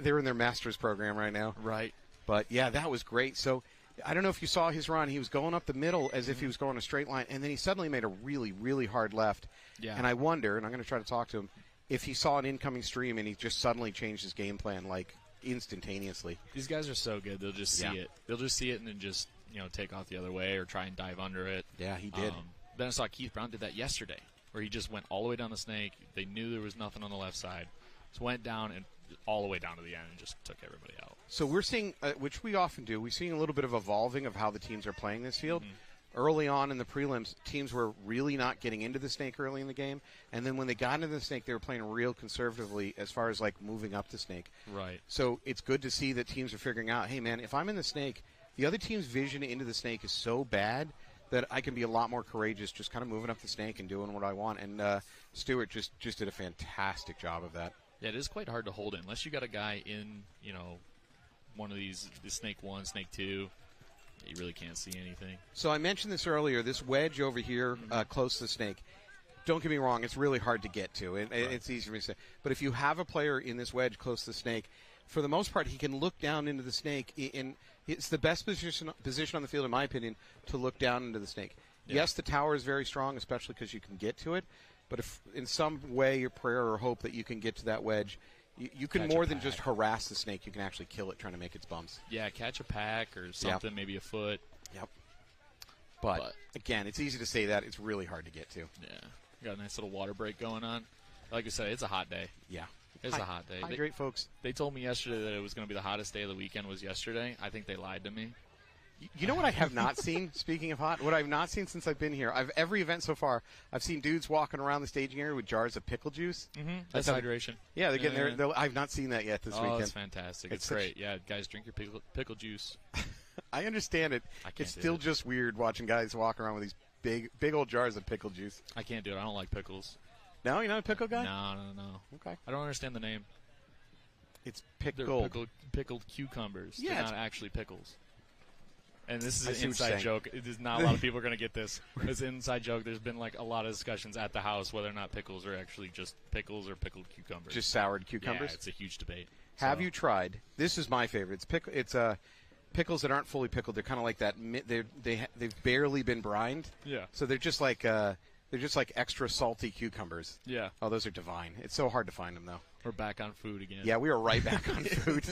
[SPEAKER 1] They're in their master's program right now.
[SPEAKER 2] Right.
[SPEAKER 1] But, yeah, that was great. So I don't know if you saw his run. He was going up the middle as if he was going a straight line, and then he suddenly made a really, really hard left.
[SPEAKER 2] Yeah.
[SPEAKER 1] And I wonder, and I'm going to try to talk to him, if he saw an incoming stream and he just suddenly changed his game plan, like, instantaneously.
[SPEAKER 2] These guys are so good. They'll just see it. They'll just see it and then just, take off the other way or try and dive under it.
[SPEAKER 1] Yeah, he did.
[SPEAKER 2] Then I saw Keith Brown did that yesterday, where he just went all the way down the snake. They knew there was nothing on the left side. Just went down and all the way down to the end and just took everybody out.
[SPEAKER 1] So we're seeing, which we often do, we're seeing a little bit of evolving of how the teams are playing this field. Early on in the prelims, teams were really not getting into the snake early in the game. And then when they got into the snake, they were playing real conservatively as far as, like, moving up the snake.
[SPEAKER 2] Right.
[SPEAKER 1] So it's good to see that teams are figuring out, hey, man, if I'm in the snake, the other team's vision into the snake is so bad that I can be a lot more courageous just kind of moving up the snake and doing what I want. And Stewart just did a fantastic job of that.
[SPEAKER 2] Yeah, it is quite hard to hold it. Unless you got a guy in, one of these, the snake 1, snake 2, you really can't see anything.
[SPEAKER 1] So I mentioned this earlier, this wedge over here close to the snake. Don't get me wrong, it's really hard to get to. It's easy for me to say. But if you have a player in this wedge close to the snake, for the most part, he can look down into the snake. It's the best position on the field, in my opinion, to look down into the snake. Yeah. Yes, the tower is very strong, especially because you can get to it. But if in some way your prayer or hope that you can get to that wedge, you can more than just harass the snake. You can actually kill it trying to make its bumps.
[SPEAKER 2] Yeah, catch a pack or something, maybe a foot.
[SPEAKER 1] Yep. But, again, it's easy to say that. It's really hard to get to.
[SPEAKER 2] Yeah. Got a nice little water break going on. Like I said, it's a hot day.
[SPEAKER 1] Yeah.
[SPEAKER 2] It's a hot day.
[SPEAKER 1] Hydrate, folks.
[SPEAKER 2] They told me yesterday that it was going to be the hottest day of the weekend was yesterday. I think they lied to me.
[SPEAKER 1] You know what I have not seen, speaking of hot? What I've not seen since I've been here, every event so far, I've seen dudes walking around the staging area with jars of pickle juice.
[SPEAKER 2] That's hydration.
[SPEAKER 1] Yeah, they're getting there. I've not seen that yet this weekend.
[SPEAKER 2] Oh, it's fantastic. It's great. Yeah, guys, drink your pickle juice.
[SPEAKER 1] I understand it. It's still just weird watching guys walk around with these big old jars of pickle juice.
[SPEAKER 2] I can't do it. I don't like pickles.
[SPEAKER 1] No, you're not a pickle guy?
[SPEAKER 2] No.
[SPEAKER 1] Okay.
[SPEAKER 2] I don't understand the name.
[SPEAKER 1] It's pickled.
[SPEAKER 2] They're pickled cucumbers.
[SPEAKER 1] Yeah,
[SPEAKER 2] they're not actually pickles. And this is
[SPEAKER 1] an
[SPEAKER 2] inside joke. It is not a lot of people are going to get this. It's an inside joke. There's been like a lot of discussions at the house whether or not pickles are actually just pickles or pickled cucumbers.
[SPEAKER 1] Just soured cucumbers?
[SPEAKER 2] Yeah, it's a huge debate.
[SPEAKER 1] Have you tried? This is my favorite. It's pickles that aren't fully pickled. They're kind of like that. They've barely been brined.
[SPEAKER 2] Yeah.
[SPEAKER 1] So they're just like extra salty cucumbers.
[SPEAKER 2] Yeah.
[SPEAKER 1] Oh, those are divine. It's so hard to find them though.
[SPEAKER 2] We're back on food again.
[SPEAKER 1] Yeah, we are right back on food.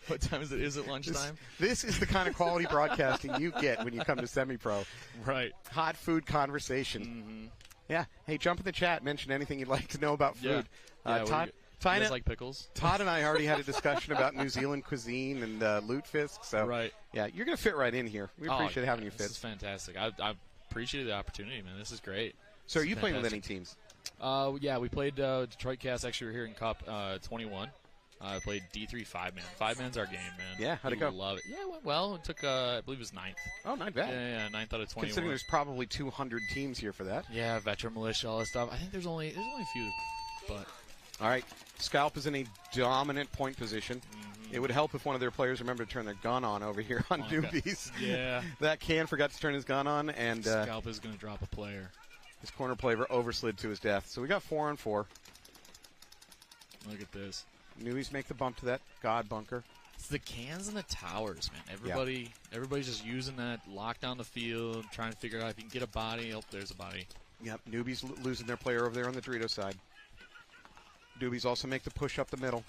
[SPEAKER 2] What time is it? Is it lunchtime?
[SPEAKER 1] This is the kind of quality broadcasting you get when you come to Semi-Pro.
[SPEAKER 2] Right.
[SPEAKER 1] Hot food conversation. Yeah. Hey, jump in the chat. Mention anything you'd like to know about food.
[SPEAKER 2] Yeah.
[SPEAKER 1] Todd,
[SPEAKER 2] you guys like pickles?
[SPEAKER 1] Todd and I already had a discussion about New Zealand cuisine and lutefisk. So, yeah, you're going to fit right in here. We appreciate having you, Fitz.
[SPEAKER 2] This is fantastic. I appreciate the opportunity, man. This is great.
[SPEAKER 1] So, are you playing with any teams?
[SPEAKER 2] Yeah, we played Detroit Cast. Actually, we were here in Cup 21. I played D3 5-man. 5-man's our game, man.
[SPEAKER 1] Yeah, how'd it go?
[SPEAKER 2] Love it. Yeah, it went well. It took, I believe it was 9th.
[SPEAKER 1] Oh, not bad.
[SPEAKER 2] Yeah, 9th out of 21.
[SPEAKER 1] Considering there's probably 200 teams here for that.
[SPEAKER 2] Yeah, veteran militia, all that stuff. I think there's only a few, but.
[SPEAKER 1] All right, Scalp is in a dominant point position. It would help if one of their players remembered to turn their gun on over here on Newbies.
[SPEAKER 2] Yeah.
[SPEAKER 1] That can forgot to turn his gun on, and
[SPEAKER 2] Scalp is going to drop a player.
[SPEAKER 1] His corner player overslid to his death. So we got 4-on-4.
[SPEAKER 2] Look at this.
[SPEAKER 1] Newbies make the bump to that God bunker.
[SPEAKER 2] It's the cans and the towers, man. Everybody's just using that, lock down the field, trying to figure out if you can get a body. Oh, there's a body.
[SPEAKER 1] Yep, Newbies losing their player over there on the Dorito side. Newbies also make the push up the middle.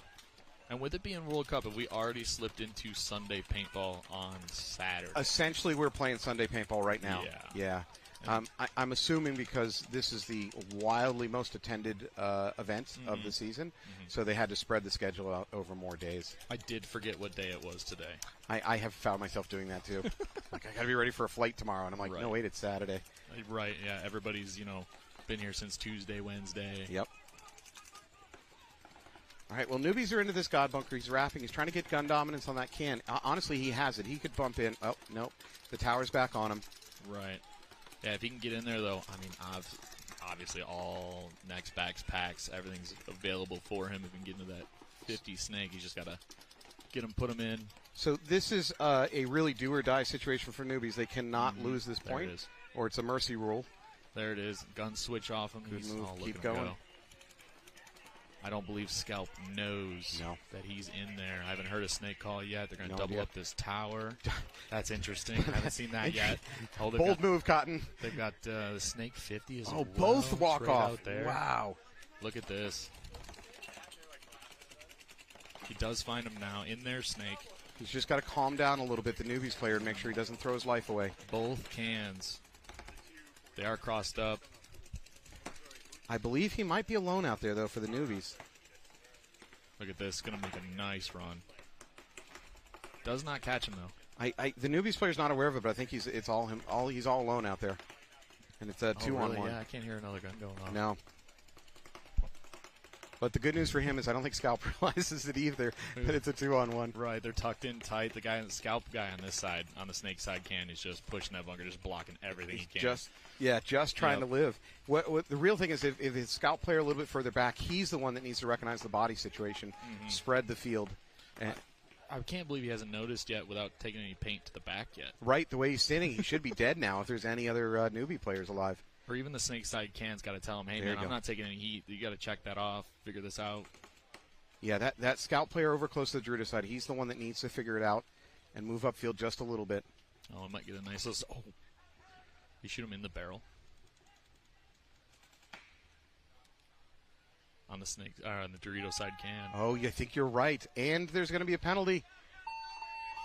[SPEAKER 2] And with it being World Cup, have we already slipped into Sunday paintball on Saturday?
[SPEAKER 1] Essentially, we're playing Sunday paintball right now.
[SPEAKER 2] Yeah.
[SPEAKER 1] I'm assuming because this is the wildly most attended event of the season, so they had to spread the schedule out over more days.
[SPEAKER 2] I did forget what day it was today.
[SPEAKER 1] I have found myself doing that too. Like, I got to be ready for a flight tomorrow, and I'm like, no, wait, it's Saturday.
[SPEAKER 2] Right, yeah. Everybody's, been here since Tuesday, Wednesday.
[SPEAKER 1] Yep. All right, well, Newbies are into this God bunker. He's wrapping. He's trying to get gun dominance on that can. Honestly, he has it. He could bump in. Oh, no. The tower's back on him.
[SPEAKER 2] Right. Yeah, if he can get in there, though, I mean, obviously all necks, backs, packs, everything's available for him. If he can get into that 50 snake, he's just got to get him, put him in.
[SPEAKER 1] So this is a really do-or-die situation for Newbies. They cannot lose this point, or it's a mercy rule.
[SPEAKER 2] There it is. Gun switch off him.
[SPEAKER 1] Good move. Keep
[SPEAKER 2] going.
[SPEAKER 1] going.
[SPEAKER 2] I don't believe Scalp knows that he's in there. I haven't heard a snake call yet. They're going to double up this tower. That's interesting. I haven't seen that yet.
[SPEAKER 1] Bold move, Cotton.
[SPEAKER 2] They've got the snake 50 as well.
[SPEAKER 1] Oh, both walk off.
[SPEAKER 2] Out there.
[SPEAKER 1] Wow.
[SPEAKER 2] Look at this. He does find him now in their snake.
[SPEAKER 1] He's just got to calm down a little bit, the Newbies player, and make sure he doesn't throw his life away.
[SPEAKER 2] Both cans. They are crossed up.
[SPEAKER 1] I believe he might be alone out there, though, for the Newbies.
[SPEAKER 2] Look at this. Going to make a nice run. Does not catch him, though.
[SPEAKER 1] The Newbies player's not aware of it, but I think he's all alone out there. And it's a 2-on-1.
[SPEAKER 2] Yeah, I can't hear another gun going on.
[SPEAKER 1] No. But the good news for him is I don't think Scalp realizes it either, that it's a 2-on-1.
[SPEAKER 2] Right, they're tucked in tight. The Scalp guy on this side, on the snake side can, is just pushing that bunker, just blocking everything he can.
[SPEAKER 1] Just trying to live. What the real thing is, if his Scalp player a little bit further back, he's the one that needs to recognize the body situation, spread the field. And
[SPEAKER 2] I can't believe he hasn't noticed yet without taking any paint to the back yet.
[SPEAKER 1] Right, the way he's standing, he should be dead now if there's any other newbie players alive.
[SPEAKER 2] Or even the snake side can's got to tell him, hey, man, I'm not taking any heat. You got to check that off, figure this out.
[SPEAKER 1] Yeah, that Scalp player over close to the Dorito side, he's the one that needs to figure it out and move upfield just a little bit.
[SPEAKER 2] Oh, it might get a nice little... Oh, you shoot him in the barrel. On the snake, on the Dorito side can.
[SPEAKER 1] Oh, I think you're right. And there's going to be a penalty.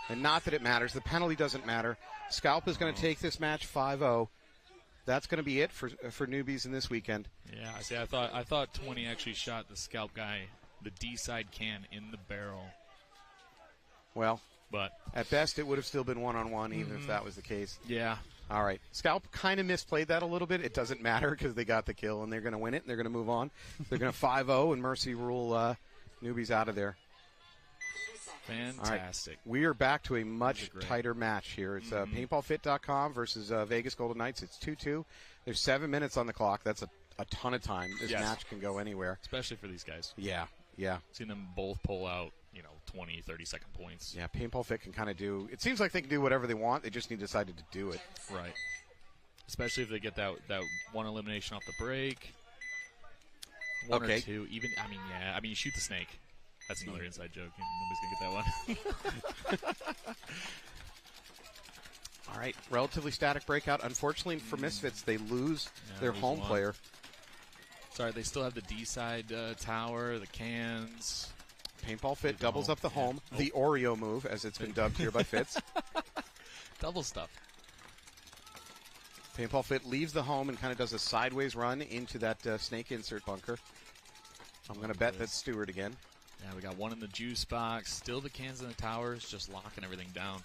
[SPEAKER 1] And not that it matters. The penalty doesn't matter. Scalp is going to take this match 5-0. That's going to be it for Newbies in this weekend.
[SPEAKER 2] Yeah, see, I thought 20 actually shot the Scalp guy, the D side can, in the barrel.
[SPEAKER 1] Well,
[SPEAKER 2] but
[SPEAKER 1] at best, it would have still been 1-on-1, even if that was the case.
[SPEAKER 2] Yeah.
[SPEAKER 1] All right. Scalp kind of misplayed that a little bit. It doesn't matter because they got the kill, and they're going to win it, and they're going to move on. They're going to 5-0 and mercy rule Newbies out of there.
[SPEAKER 2] Fantastic.
[SPEAKER 1] Right. We are back to a much tighter match here. It's paintballfit.com versus Vegas Golden Knights. It's 2-2. There's 7 minutes on the clock. That's a ton of time. This match can go anywhere.
[SPEAKER 2] Especially for these guys.
[SPEAKER 1] Yeah.
[SPEAKER 2] Seen them both pull out, 20, 30-second points.
[SPEAKER 1] Yeah, Paintball Fit can kind of do – it seems like they can do whatever they want. They just decided to do it.
[SPEAKER 2] Right. Especially if they get that one elimination off the break. One or two. Even, you shoot the snake. That's another inside joke. Nobody's going to get that one.
[SPEAKER 1] All right. Relatively static breakout. Unfortunately for Misfits, they lose their home player.
[SPEAKER 2] Sorry, they still have the D-side tower, the cans.
[SPEAKER 1] Paintball Fit doubles up the home. The Oreo move, as it's been dubbed here by Fitz.
[SPEAKER 2] Double stuff.
[SPEAKER 1] Paintball Fit leaves the home and kind of does a sideways run into that snake insert bunker. I'm going to bet that's Stewart again.
[SPEAKER 2] Yeah, we got one in the juice box. Still the cans in the towers, just locking everything down.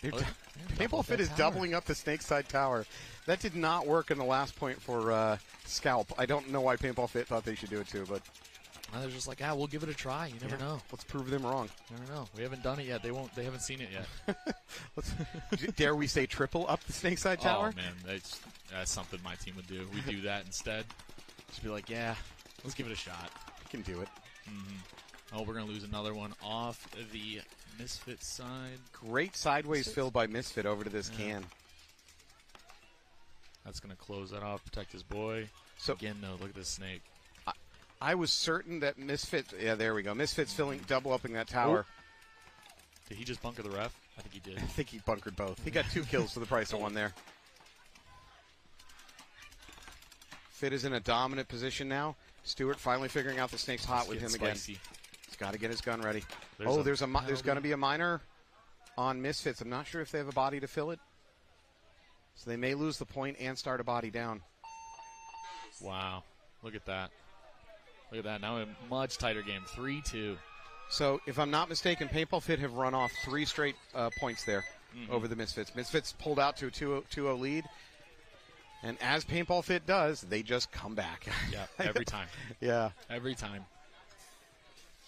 [SPEAKER 1] Paintball Fit is doubling up the snake side tower. That did not work in the last point for Scalp. I don't know why Paintball Fit thought they should do it too, but
[SPEAKER 2] they're just like, we'll give it a try. You never know.
[SPEAKER 1] Let's prove them wrong.
[SPEAKER 2] Never know. We haven't done it yet. They haven't seen it yet.
[SPEAKER 1] Dare we say triple up the snake side tower?
[SPEAKER 2] Oh man, that's something my team would do. We do that instead. Just be like, let's give it a shot.
[SPEAKER 1] We can do it.
[SPEAKER 2] Oh, we're going to lose another one off the Misfit side.
[SPEAKER 1] Great sideways fill by Misfit over to this can.
[SPEAKER 2] That's going to close that off, protect his boy. So again, though, look at this snake.
[SPEAKER 1] I was certain that Misfit, yeah, there we go. Misfit's filling, double-upping that tower.
[SPEAKER 2] Did he just bunker the ref? I think he did.
[SPEAKER 1] I think he bunkered both. He got 2 kills for the price of 1 there. Fit is in a dominant position now. Stewart finally figuring out the snake's hot with him
[SPEAKER 2] spicy.
[SPEAKER 1] Again. He's got to get his gun ready.
[SPEAKER 2] There's
[SPEAKER 1] there's going to be a miner on Misfits. I'm not sure if they have a body to fill it. So they may lose the point and start a body down.
[SPEAKER 2] Wow. Look at that. Look at that. Now a much tighter game. 3-2.
[SPEAKER 1] So if I'm not mistaken, Paintball Fit have run off 3 straight points there over the Misfits. Misfits pulled out to a 2-0 lead. And as Paintball Fit does, they just come back.
[SPEAKER 2] Yeah, every time.
[SPEAKER 1] Yeah.
[SPEAKER 2] Every time.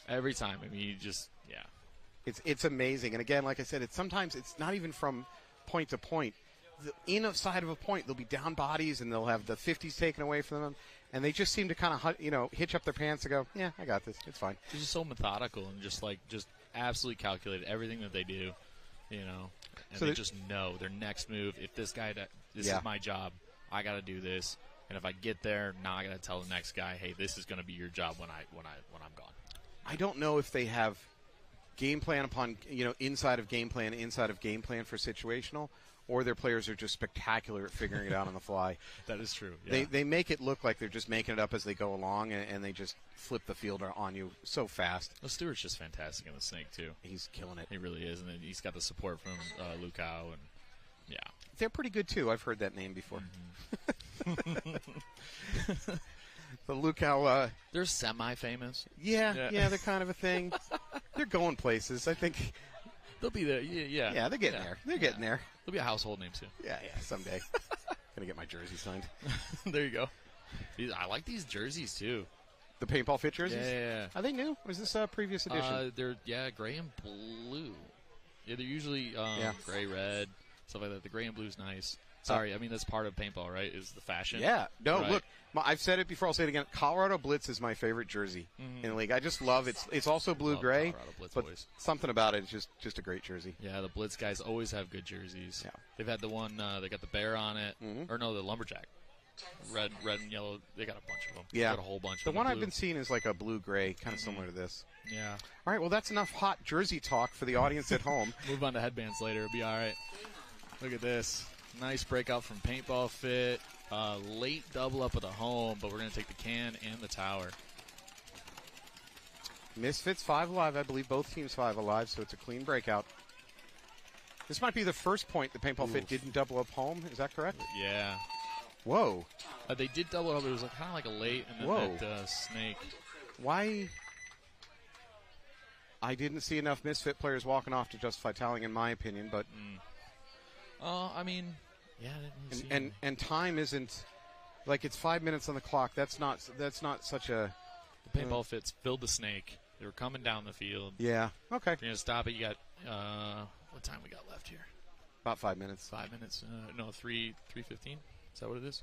[SPEAKER 2] Every time. I mean, you just, yeah.
[SPEAKER 1] It's amazing. And again, like I said, sometimes it's not even from point to point. The inside of a point, they'll be down bodies and they'll have the 50s taken away from them. And they just seem to kind of, hitch up their pants and go, yeah, I got this. It's fine.
[SPEAKER 2] They're just so methodical and just absolutely calculated everything that they do, And so they just know their next move. If this guy, this is my job, I got to do this. And if I get there, now I got to tell the next guy, hey, this is going to be your job when I'm gone.
[SPEAKER 1] I don't know if they have game plan upon, inside of game plan for situational, or their players are just spectacular at figuring it out on the fly.
[SPEAKER 2] That is true. Yeah.
[SPEAKER 1] They make it look like they're just making it up as they go along, and they just flip the field on you so fast.
[SPEAKER 2] Well, Stewart's just fantastic in the snake, too.
[SPEAKER 1] He's killing it.
[SPEAKER 2] He really is, and he's got the support from Lukau, and yeah.
[SPEAKER 1] They're pretty good, too. I've heard that name before. The Lukau.
[SPEAKER 2] They're semi-famous.
[SPEAKER 1] Yeah, they're kind of a thing. They're going places, I think.
[SPEAKER 2] They'll be there. Yeah.
[SPEAKER 1] Yeah, they're getting there. They're getting there.
[SPEAKER 2] They'll be a household name, too.
[SPEAKER 1] Yeah, someday. Gonna get my jersey signed.
[SPEAKER 2] There you go. I like these jerseys, too.
[SPEAKER 1] The Paintball Fit jerseys?
[SPEAKER 2] Yeah.
[SPEAKER 1] Are they new? Or is this a previous edition?
[SPEAKER 2] They're gray and blue. Yeah, they're usually gray, red, stuff like that. The gray and blue is nice. Sorry, I mean, that's part of paintball, right, is the fashion.
[SPEAKER 1] Yeah. No,
[SPEAKER 2] right.
[SPEAKER 1] Look, I've said it before. I'll say it again. Colorado Blitz is my favorite jersey in the league. I just love it. It's also blue-gray, but something about it is just a great jersey.
[SPEAKER 2] Yeah, the Blitz guys always have good jerseys.
[SPEAKER 1] Yeah.
[SPEAKER 2] They've had the one, they got the bear on it. Or no, the lumberjack. Red and yellow. They got a bunch of them.
[SPEAKER 1] Yeah.
[SPEAKER 2] Got a whole bunch
[SPEAKER 1] the
[SPEAKER 2] of them.
[SPEAKER 1] one I've been seeing is like a blue-gray, kind of similar to this.
[SPEAKER 2] Yeah.
[SPEAKER 1] All right, well, that's enough hot jersey talk for the audience at home.
[SPEAKER 2] Move on to headbands later. It'll be all right. Look at this. Nice breakout from Paintball Fit. Late double up at the home, but we're going to take the can and the tower.
[SPEAKER 1] Misfits 5 alive. I believe both teams 5 alive, so it's a clean breakout. This might be the first point the Paintball Fit didn't double up home. Is that correct?
[SPEAKER 2] Yeah.
[SPEAKER 1] Whoa.
[SPEAKER 2] They did double up. It was kind of like a late and then that snake.
[SPEAKER 1] Why? I didn't see enough Misfit players walking off to justify tallying, in my opinion, but...
[SPEAKER 2] I mean... Yeah,
[SPEAKER 1] and time isn't like it's 5 minutes on the clock. That's not such a.
[SPEAKER 2] The Paintball Fits filled the snake. They were coming down the field.
[SPEAKER 1] Yeah. Okay.
[SPEAKER 2] If you're gonna stop it, you got what time we got left here?
[SPEAKER 1] About 5 minutes.
[SPEAKER 2] 5 minutes. No, 3:15. Is that what it is?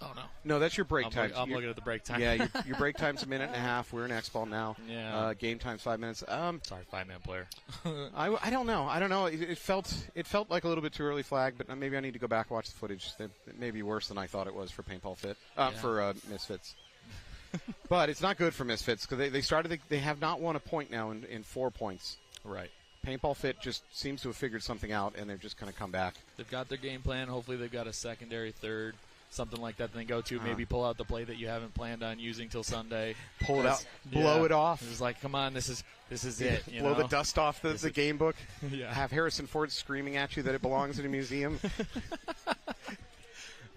[SPEAKER 2] Oh no.
[SPEAKER 1] No, that's your break time.
[SPEAKER 2] I'm looking at the break time.
[SPEAKER 1] Yeah, your break time's a minute and a half. We're in X-Ball now.
[SPEAKER 2] Yeah.
[SPEAKER 1] Game time's 5 minutes.
[SPEAKER 2] Sorry, 5-man player.
[SPEAKER 1] I don't know. It felt like a little bit too early flag, but maybe I need to go back and watch the footage. It may be worse than I thought it was for Paintball Fit. For Misfits. But it's not good for Misfits because they have not won a point now in 4 points.
[SPEAKER 2] Right.
[SPEAKER 1] Paintball Fit just seems to have figured something out, and they're just going to come back.
[SPEAKER 2] They've got their game plan. Hopefully, they've got a secondary third. Something like that, then go to maybe pull out the play that you haven't planned on using till Sunday.
[SPEAKER 1] Pull it out, blow it off.
[SPEAKER 2] It's like, come on, this is it.
[SPEAKER 1] Blow the dust off the game book.
[SPEAKER 2] Yeah.
[SPEAKER 1] Have Harrison Ford screaming at you that it belongs in a museum.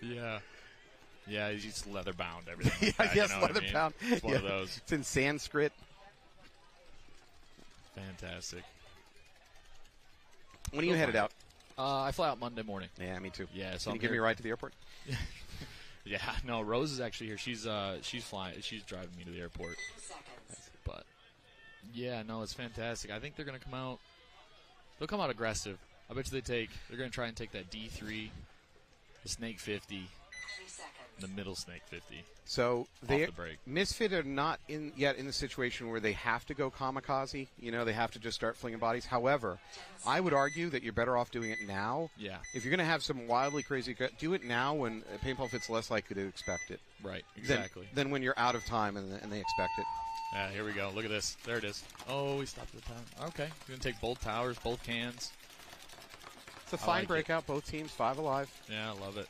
[SPEAKER 2] Yeah. Yeah, he's just leather bound, everything.
[SPEAKER 1] Leather bound.
[SPEAKER 2] It's one of those.
[SPEAKER 1] It's in Sanskrit.
[SPEAKER 2] Fantastic.
[SPEAKER 1] When are you headed out?
[SPEAKER 2] I fly out Monday morning.
[SPEAKER 1] Yeah, me too.
[SPEAKER 2] Yeah, so
[SPEAKER 1] Can you give me a ride to the airport?
[SPEAKER 2] Yeah, no, Rose is actually here. She's flying. She's driving me to the airport. But yeah, no, it's fantastic. I think they're going to come out. They'll come out aggressive. I bet you they're going to try and take that D3, the Snake 50. The middle snake 50.
[SPEAKER 1] So
[SPEAKER 2] the break.
[SPEAKER 1] Misfit are not yet in the situation where they have to go kamikaze. You know, they have to just start flinging bodies. However, I would argue that you're better off doing it now.
[SPEAKER 2] Yeah.
[SPEAKER 1] If you're going to have some wildly crazy, do it now when Paintball Fit's less likely to expect it.
[SPEAKER 2] Right. Exactly.
[SPEAKER 1] Than when you're out of time and they expect it.
[SPEAKER 2] Yeah. Here we go. Look at this. There it is. Oh, we stopped the tower. Okay. We're going to take both towers, both cans.
[SPEAKER 1] It's a fine breakout. Both teams 5 alive.
[SPEAKER 2] Yeah, I love it.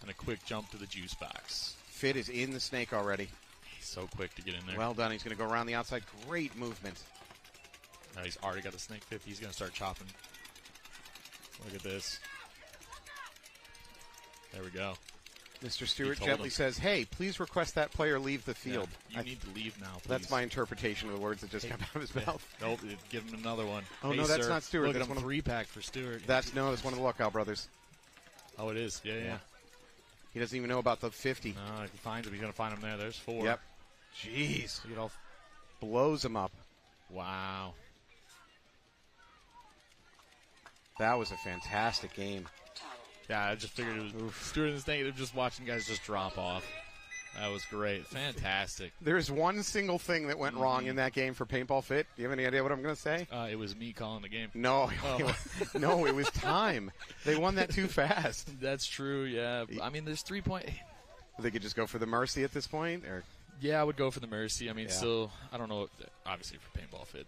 [SPEAKER 2] And a quick jump to the juice box.
[SPEAKER 1] Fit is in the snake already.
[SPEAKER 2] He's so quick to get in there.
[SPEAKER 1] Well done. He's going to go around the outside. Great movement.
[SPEAKER 2] Now he's already got the snake 50. He's going to start chopping. Look at this. There we go.
[SPEAKER 1] Mr. Stewart gently says, hey, please request that player leave the field.
[SPEAKER 2] Yeah, you need to leave now, please.
[SPEAKER 1] That's my interpretation of the words that just came out of his mouth.
[SPEAKER 2] Nope, give him another one.
[SPEAKER 1] Oh,
[SPEAKER 2] hey,
[SPEAKER 1] no, that's
[SPEAKER 2] sir,
[SPEAKER 1] not Stewart.
[SPEAKER 2] Look
[SPEAKER 1] That's
[SPEAKER 2] at him, 3-pack for Stewart.
[SPEAKER 1] That's one of the Lookout brothers.
[SPEAKER 2] Oh, it is? Yeah.
[SPEAKER 1] He doesn't even know about the 50.
[SPEAKER 2] No, if he finds him, he's going to find him there. There's 4.
[SPEAKER 1] Yep. Jeez.
[SPEAKER 2] Look at all.
[SPEAKER 1] Blows him up.
[SPEAKER 2] Wow.
[SPEAKER 1] That was a fantastic game.
[SPEAKER 2] Yeah, I just figured it was Stewart and the snake. They're just watching guys just drop off. That was great. Fantastic.
[SPEAKER 1] There's one single thing that went wrong in that game for Paintball Fit. Do you have any idea what I'm going to say?
[SPEAKER 2] It was me calling the game.
[SPEAKER 1] No. No, it was time. They won that too fast.
[SPEAKER 2] That's true, yeah. I mean, there's 3 point.
[SPEAKER 1] They could just go for the mercy at this point? Or
[SPEAKER 2] yeah, I would go for the mercy. I mean, still, I don't know. Obviously, for Paintball Fit,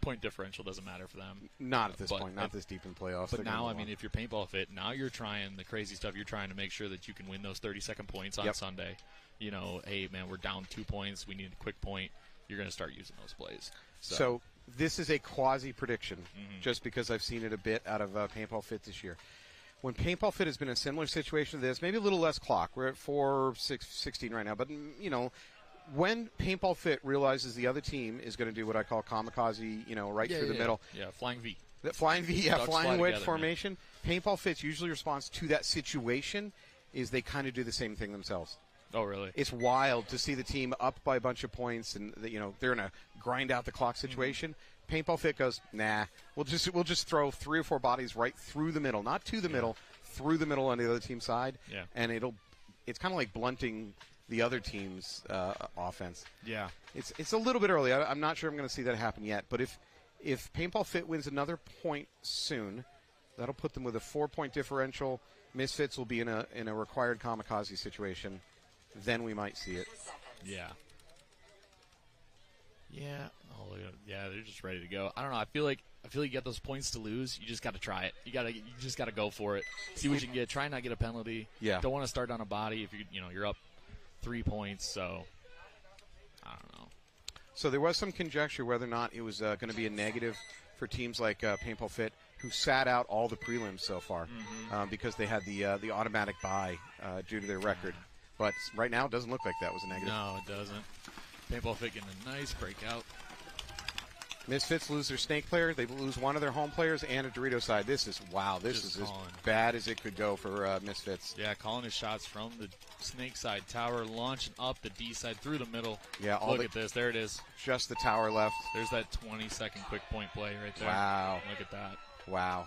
[SPEAKER 2] point differential doesn't matter for them.
[SPEAKER 1] Not at this point. Not this deep in playoffs.
[SPEAKER 2] But now, I mean, if you're Paintball Fit, now you're trying the crazy stuff. You're trying to make sure that you can win those 30-second points on Sunday. You know, hey, man, we're down 2 points. We need a quick point. You're going to start using those plays.
[SPEAKER 1] So this is a quasi-prediction, just because I've seen it a bit out of Paintball Fit this year. When Paintball Fit has been in a similar situation to this, maybe a little less clock. We're at 4-16 right now. But, you know, when Paintball Fit realizes the other team is going to do what I call kamikaze, you know, through the middle.
[SPEAKER 2] Yeah, flying V.
[SPEAKER 1] That flying V, flying wedge formation. Man. Paintball Fit's usually response to that situation is they kind of do the same thing themselves.
[SPEAKER 2] Oh, really?
[SPEAKER 1] It's wild to see the team up by a bunch of points, and you know they're in a grind out the clock situation. Paintball Fit goes, nah, we'll just throw 3 or 4 bodies right through the middle, not to the middle, through the middle on the other team's side.
[SPEAKER 2] Yeah.
[SPEAKER 1] And it's kind of like blunting the other team's offense.
[SPEAKER 2] Yeah.
[SPEAKER 1] It's a little bit early. I'm not sure I'm going to see that happen yet. But if Paintball Fit wins another point soon, that'll put them with a 4-point differential. Misfits will be in a required kamikaze situation. Then we might see it.
[SPEAKER 2] Yeah. Yeah. Oh, yeah. They're just ready to go. I don't know. I feel like you get those points to lose. You just got to try it. You just got to go for it. See what you can get. Try not to get a penalty.
[SPEAKER 1] Yeah.
[SPEAKER 2] Don't want to start on a body if you're up 3 points. So I don't know.
[SPEAKER 1] So there was some conjecture whether or not it was going to be a negative for teams like Paintball Fit, who sat out all the prelims so far because they had the automatic bye due to their record. But right now, it doesn't look like that was a negative.
[SPEAKER 2] No, it doesn't. Paintball Fit getting a nice breakout.
[SPEAKER 1] Misfits lose their snake player. They lose one of their home players and a Dorito side. This is as bad as it could go for Misfits.
[SPEAKER 2] Yeah, calling his shots from the snake side tower, launching up the D side through the middle.
[SPEAKER 1] Yeah,
[SPEAKER 2] look at this. There it is.
[SPEAKER 1] Just the tower left.
[SPEAKER 2] There's that 20-second quick point play right there.
[SPEAKER 1] Wow.
[SPEAKER 2] Look at that.
[SPEAKER 1] Wow.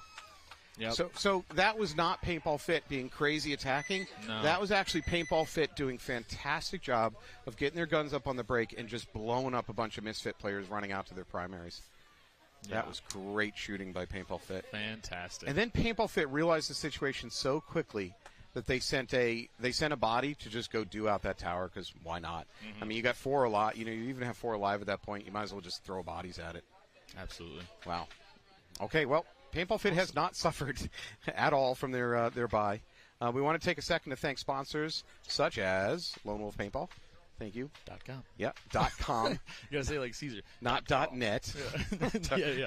[SPEAKER 2] Yep.
[SPEAKER 1] So that was not Paintball Fit being crazy attacking.
[SPEAKER 2] No.
[SPEAKER 1] That was actually Paintball Fit doing fantastic job of getting their guns up on the break and just blowing up a bunch of Misfit players running out to their primaries. Yeah. That was great shooting by Paintball Fit.
[SPEAKER 2] Fantastic.
[SPEAKER 1] And then Paintball Fit realized the situation so quickly that they sent a body to just go do out that tower because why not? I mean, you got 4 alive. You even have 4 alive at that point. You might as well just throw bodies at it.
[SPEAKER 2] Absolutely.
[SPEAKER 1] Wow. Okay, well, Paintball Fit has not suffered at all from their bye. We want to take a second to thank sponsors such as Lone Wolf Paintball. Thank you.
[SPEAKER 2] .com.
[SPEAKER 1] Yeah, .com.
[SPEAKER 2] You got to say like Caesar.
[SPEAKER 1] Not .net.
[SPEAKER 2] Yeah.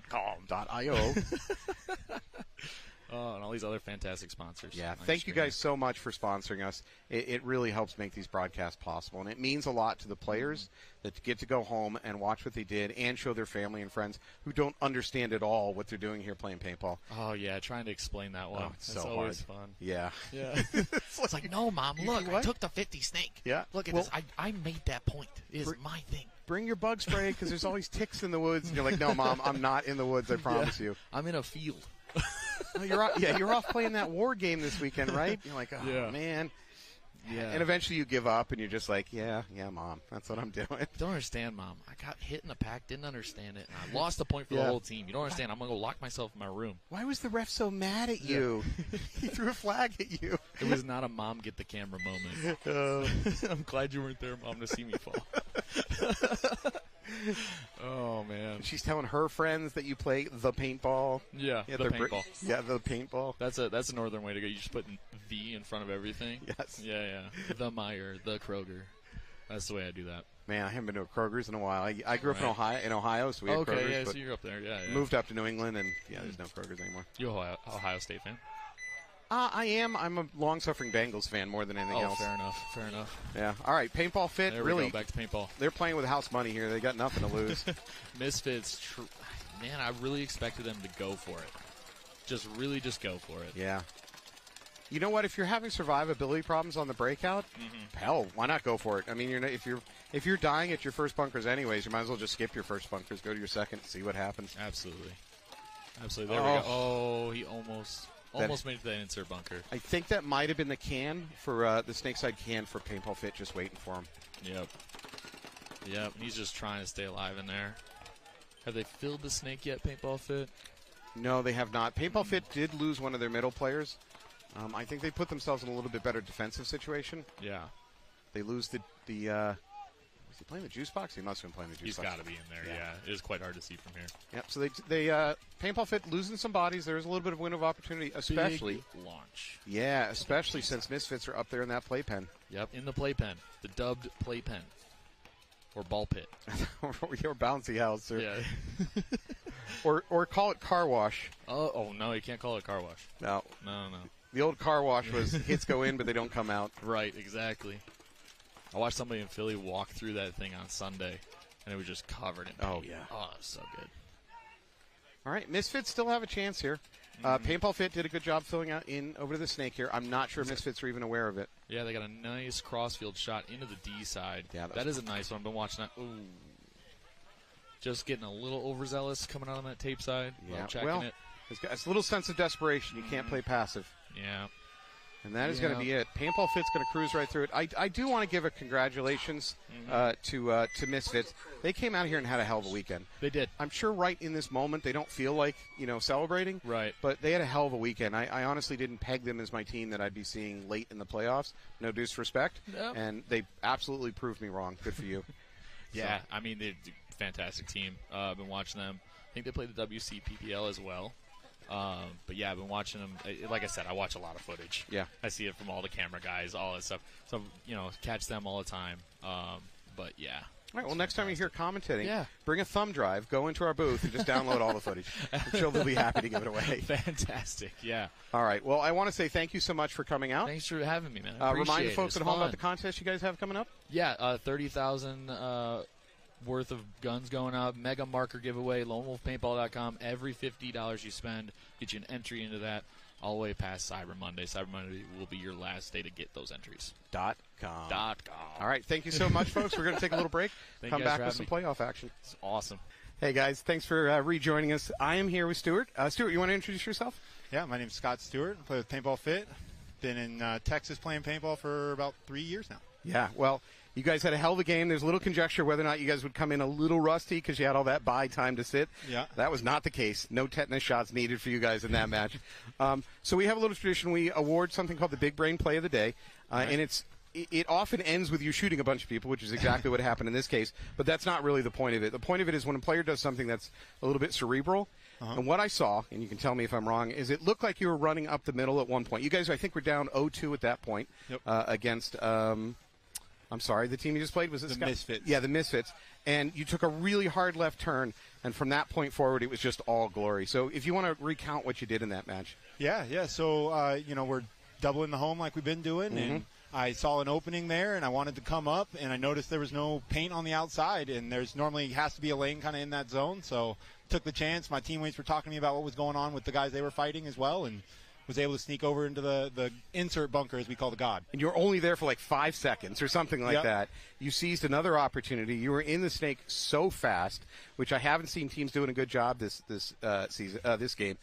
[SPEAKER 1] .com. .io.
[SPEAKER 2] Oh, and all these other fantastic sponsors.
[SPEAKER 1] Yeah, thank you guys so much for sponsoring us. It really helps make these broadcasts possible, and it means a lot to the players that get to go home and watch what they did and show their family and friends who don't understand at all what they're doing here playing paintball.
[SPEAKER 2] Oh, yeah, trying to explain that one.
[SPEAKER 1] It's
[SPEAKER 2] so always fun.
[SPEAKER 1] Yeah.
[SPEAKER 2] It's like, no, Mom, look, I took the 50 snake.
[SPEAKER 1] Yeah.
[SPEAKER 2] Look at this. I made that point. It is my thing.
[SPEAKER 1] Bring your bug spray because there's always ticks in the woods. And you're like, no, Mom, I'm not in the woods, I promise you.
[SPEAKER 2] I'm in a field.
[SPEAKER 1] Oh, you're off playing that war game this weekend, right? You're like, oh, man. Yeah. And eventually you give up, and you're just like, yeah, Mom, that's what I'm doing.
[SPEAKER 2] Don't understand, Mom. I got hit in the pack, didn't understand it, and I lost a point for the whole team. You don't understand. I'm going to go lock myself in my room.
[SPEAKER 1] Why was the ref so mad at you? He threw a flag at you.
[SPEAKER 2] It was not a Mom get the camera moment. I'm glad you weren't there, Mom, to see me fall. Oh, man.
[SPEAKER 1] She's telling her friends that you play the paintball.
[SPEAKER 2] Yeah, the paintball.
[SPEAKER 1] The paintball.
[SPEAKER 2] That's a northern way to go. You just put the in front of everything.
[SPEAKER 1] Yes.
[SPEAKER 2] Yeah. The Meyer, the Kroger. That's the way I do that.
[SPEAKER 1] Man, I haven't been to a Kroger's in a while. I grew up in Ohio, so we had Kroger's.
[SPEAKER 2] Okay, yeah, so you're up there. Yeah.
[SPEAKER 1] Moved up to New England, and there's no Kroger's anymore.
[SPEAKER 2] You Ohio State fan?
[SPEAKER 1] I am. I'm a long-suffering Bengals fan more than anything else.
[SPEAKER 2] Fair enough.
[SPEAKER 1] Yeah. All right, Paintball Fit.
[SPEAKER 2] There
[SPEAKER 1] really,
[SPEAKER 2] we go, back to paintball.
[SPEAKER 1] They're playing with house money here. They got nothing to lose.
[SPEAKER 2] Misfits, man, I really expected them to go for it. Just go for it.
[SPEAKER 1] Yeah. You know what? If you're having survivability problems on the breakout, hell, why not go for it? I mean, if you're dying at your first bunkers anyways, you might as well just skip your first bunkers, go to your second, see what happens.
[SPEAKER 2] Absolutely. There we go. Oh, he almost made it to that insert bunker.
[SPEAKER 1] I think that might have been the can for the Snakeside can for Paintball Fit, just waiting for him.
[SPEAKER 2] Yep. He's just trying to stay alive in there. Have they filled the snake yet, Paintball Fit?
[SPEAKER 1] No, they have not. Paintball Fit did lose one of their middle players. I think they put themselves in a little bit better defensive situation.
[SPEAKER 2] Yeah.
[SPEAKER 1] They lose the was he playing the juice box? He must have been playing the juice box.
[SPEAKER 2] He's got to be in there, yeah. It is quite hard to see from here.
[SPEAKER 1] Yep, so they Paintball Fit losing some bodies. There is a little bit of window of opportunity, especially.
[SPEAKER 2] Big launch.
[SPEAKER 1] Yeah, especially since Misfits are up there in that playpen.
[SPEAKER 2] Yep, in the playpen. The dubbed playpen. Or ball pit.
[SPEAKER 1] Or bouncy house. Or,
[SPEAKER 2] yeah.
[SPEAKER 1] or call it car wash.
[SPEAKER 2] Oh, no, you can't call it car wash.
[SPEAKER 1] No.
[SPEAKER 2] No.
[SPEAKER 1] The old car wash was hits go in, but they don't come out.
[SPEAKER 2] Right, exactly. I watched somebody in Philly walk through that thing on Sunday, and it was just covered in paint.
[SPEAKER 1] Oh, yeah.
[SPEAKER 2] Oh, it was so good.
[SPEAKER 1] All right, Misfits still have a chance here. Paintball Fit did a good job filling out in over to the snake here. I'm not sure Misfits are even aware of it.
[SPEAKER 2] Yeah, they got a nice crossfield shot into the D side. Yeah, that is a nice one. I've been watching that. Ooh. Just getting a little overzealous coming out on that tape side.
[SPEAKER 1] Yeah,
[SPEAKER 2] checking it.
[SPEAKER 1] It's a little sense of desperation. You can't play passive.
[SPEAKER 2] Yeah.
[SPEAKER 1] And that is going to be it. Paintball Fit's going to cruise right through it. I do want to give a congratulations to Misfits. They came out here and had a hell of a weekend.
[SPEAKER 2] They did.
[SPEAKER 1] I'm sure right in this moment they don't feel like, celebrating.
[SPEAKER 2] Right.
[SPEAKER 1] But they had a hell of a weekend. I honestly didn't peg them as my team that I'd be seeing late in the playoffs. No disrespect. Nope. And they absolutely proved me wrong. Good for you.
[SPEAKER 2] Yeah, so. I mean, they're a fantastic team. I've been watching them. I think they play the WCPPL as well. But yeah, I've been watching them. Like I said, I watch a lot of footage.
[SPEAKER 1] Yeah.
[SPEAKER 2] I see it from all the camera guys, all that stuff. So, catch them all the time. But yeah.
[SPEAKER 1] All right, well, next time you hear commentating, bring a thumb drive, go into our booth, and just download all the footage. I'm sure they'll be happy to give it away.
[SPEAKER 2] Fantastic, yeah.
[SPEAKER 1] All right, well, I want to say thank you so much for coming out.
[SPEAKER 2] Thanks for having me, man.
[SPEAKER 1] Remind the folks at home about the contest you guys have coming up.
[SPEAKER 2] Yeah, 30,000 worth of guns going up, mega marker giveaway, lonewolfpaintball.com. Every $50 you spend get you an entry into that all the way past Cyber Monday. Cyber Monday will be your last day to get those entries.
[SPEAKER 1] .com.
[SPEAKER 2] All
[SPEAKER 1] right, thank you so much, folks. We're going to take a little break, come back with some playoff action.
[SPEAKER 2] It's awesome.
[SPEAKER 1] Hey, guys, thanks for rejoining us. I am here with Stuart. Stuart, you want to introduce yourself?
[SPEAKER 3] Yeah, my name's Scott Stewart. I play with Paintball Fit. Been in Texas playing paintball for about 3 years now.
[SPEAKER 1] Yeah, well, you guys had a hell of a game. There's a little conjecture whether or not you guys would come in a little rusty because you had all that bye time to sit.
[SPEAKER 3] Yeah.
[SPEAKER 1] That was not the case. No tetanus shots needed for you guys in that match. So we have a little tradition. We award something called the Big Brain Play of the Day, and it often ends with you shooting a bunch of people, which is exactly what happened in this case, but that's not really the point of it. The point of it is when a player does something that's a little bit cerebral, and what I saw, and you can tell me if I'm wrong, is it looked like you were running up the middle at one point. You guys, I think, were down 0-2 at that point against I'm sorry, the team you just played was
[SPEAKER 3] the Misfits.
[SPEAKER 1] Yeah, the Misfits. And you took a really hard left turn, and from that point forward, it was just all glory. So if you want to recount what you did in that match.
[SPEAKER 3] Yeah. So, we're doubling the home like we've been doing, and I saw an opening there, and I wanted to come up, and I noticed there was no paint on the outside, and there's normally has to be a lane kind of in that zone. So took the chance. My teammates were talking to me about what was going on with the guys they were fighting as well, and was able to sneak over into the insert bunker, as we call the God. And
[SPEAKER 1] you were only there for like 5 seconds or something like that. You seized another opportunity. You were in the snake so fast, which I haven't seen teams doing a good job this season, this game.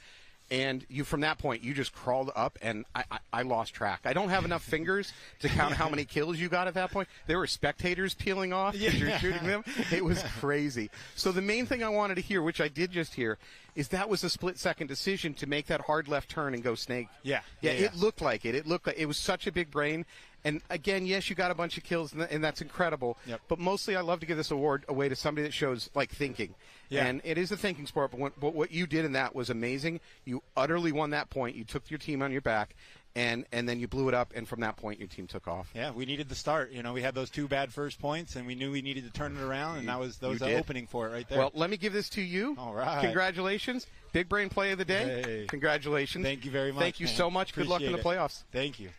[SPEAKER 1] And you, from that point, you just crawled up, and I lost track. I don't have enough fingers to count how many kills you got at that point. There were spectators peeling off because you're shooting them. It was crazy. So the main thing I wanted to hear, which I did just hear, is that was a split-second decision to make that hard left turn and go snake.
[SPEAKER 3] Yeah.
[SPEAKER 1] It looked like it. It looked like it was such a big brain. And again, yes, you got a bunch of kills, and that's incredible.
[SPEAKER 3] Yep.
[SPEAKER 1] But mostly, I love to give this award away to somebody that shows like thinking.
[SPEAKER 3] Yeah.
[SPEAKER 1] And it is a thinking sport. But what you did in that was amazing. You utterly won that point. You took your team on your back, and then you blew it up. And from that point, your team took off.
[SPEAKER 3] Yeah, we needed the start. You know, we had those 2 bad first points, and we knew we needed to turn it around, and that was the opening for it right there.
[SPEAKER 1] Well, let me give this to you.
[SPEAKER 3] All right.
[SPEAKER 1] Congratulations. Big Brain Play of the Day.
[SPEAKER 3] Hey.
[SPEAKER 1] Congratulations.
[SPEAKER 3] Thank you very much.
[SPEAKER 1] Thank you so much. Good luck in the playoffs.
[SPEAKER 3] Thank you.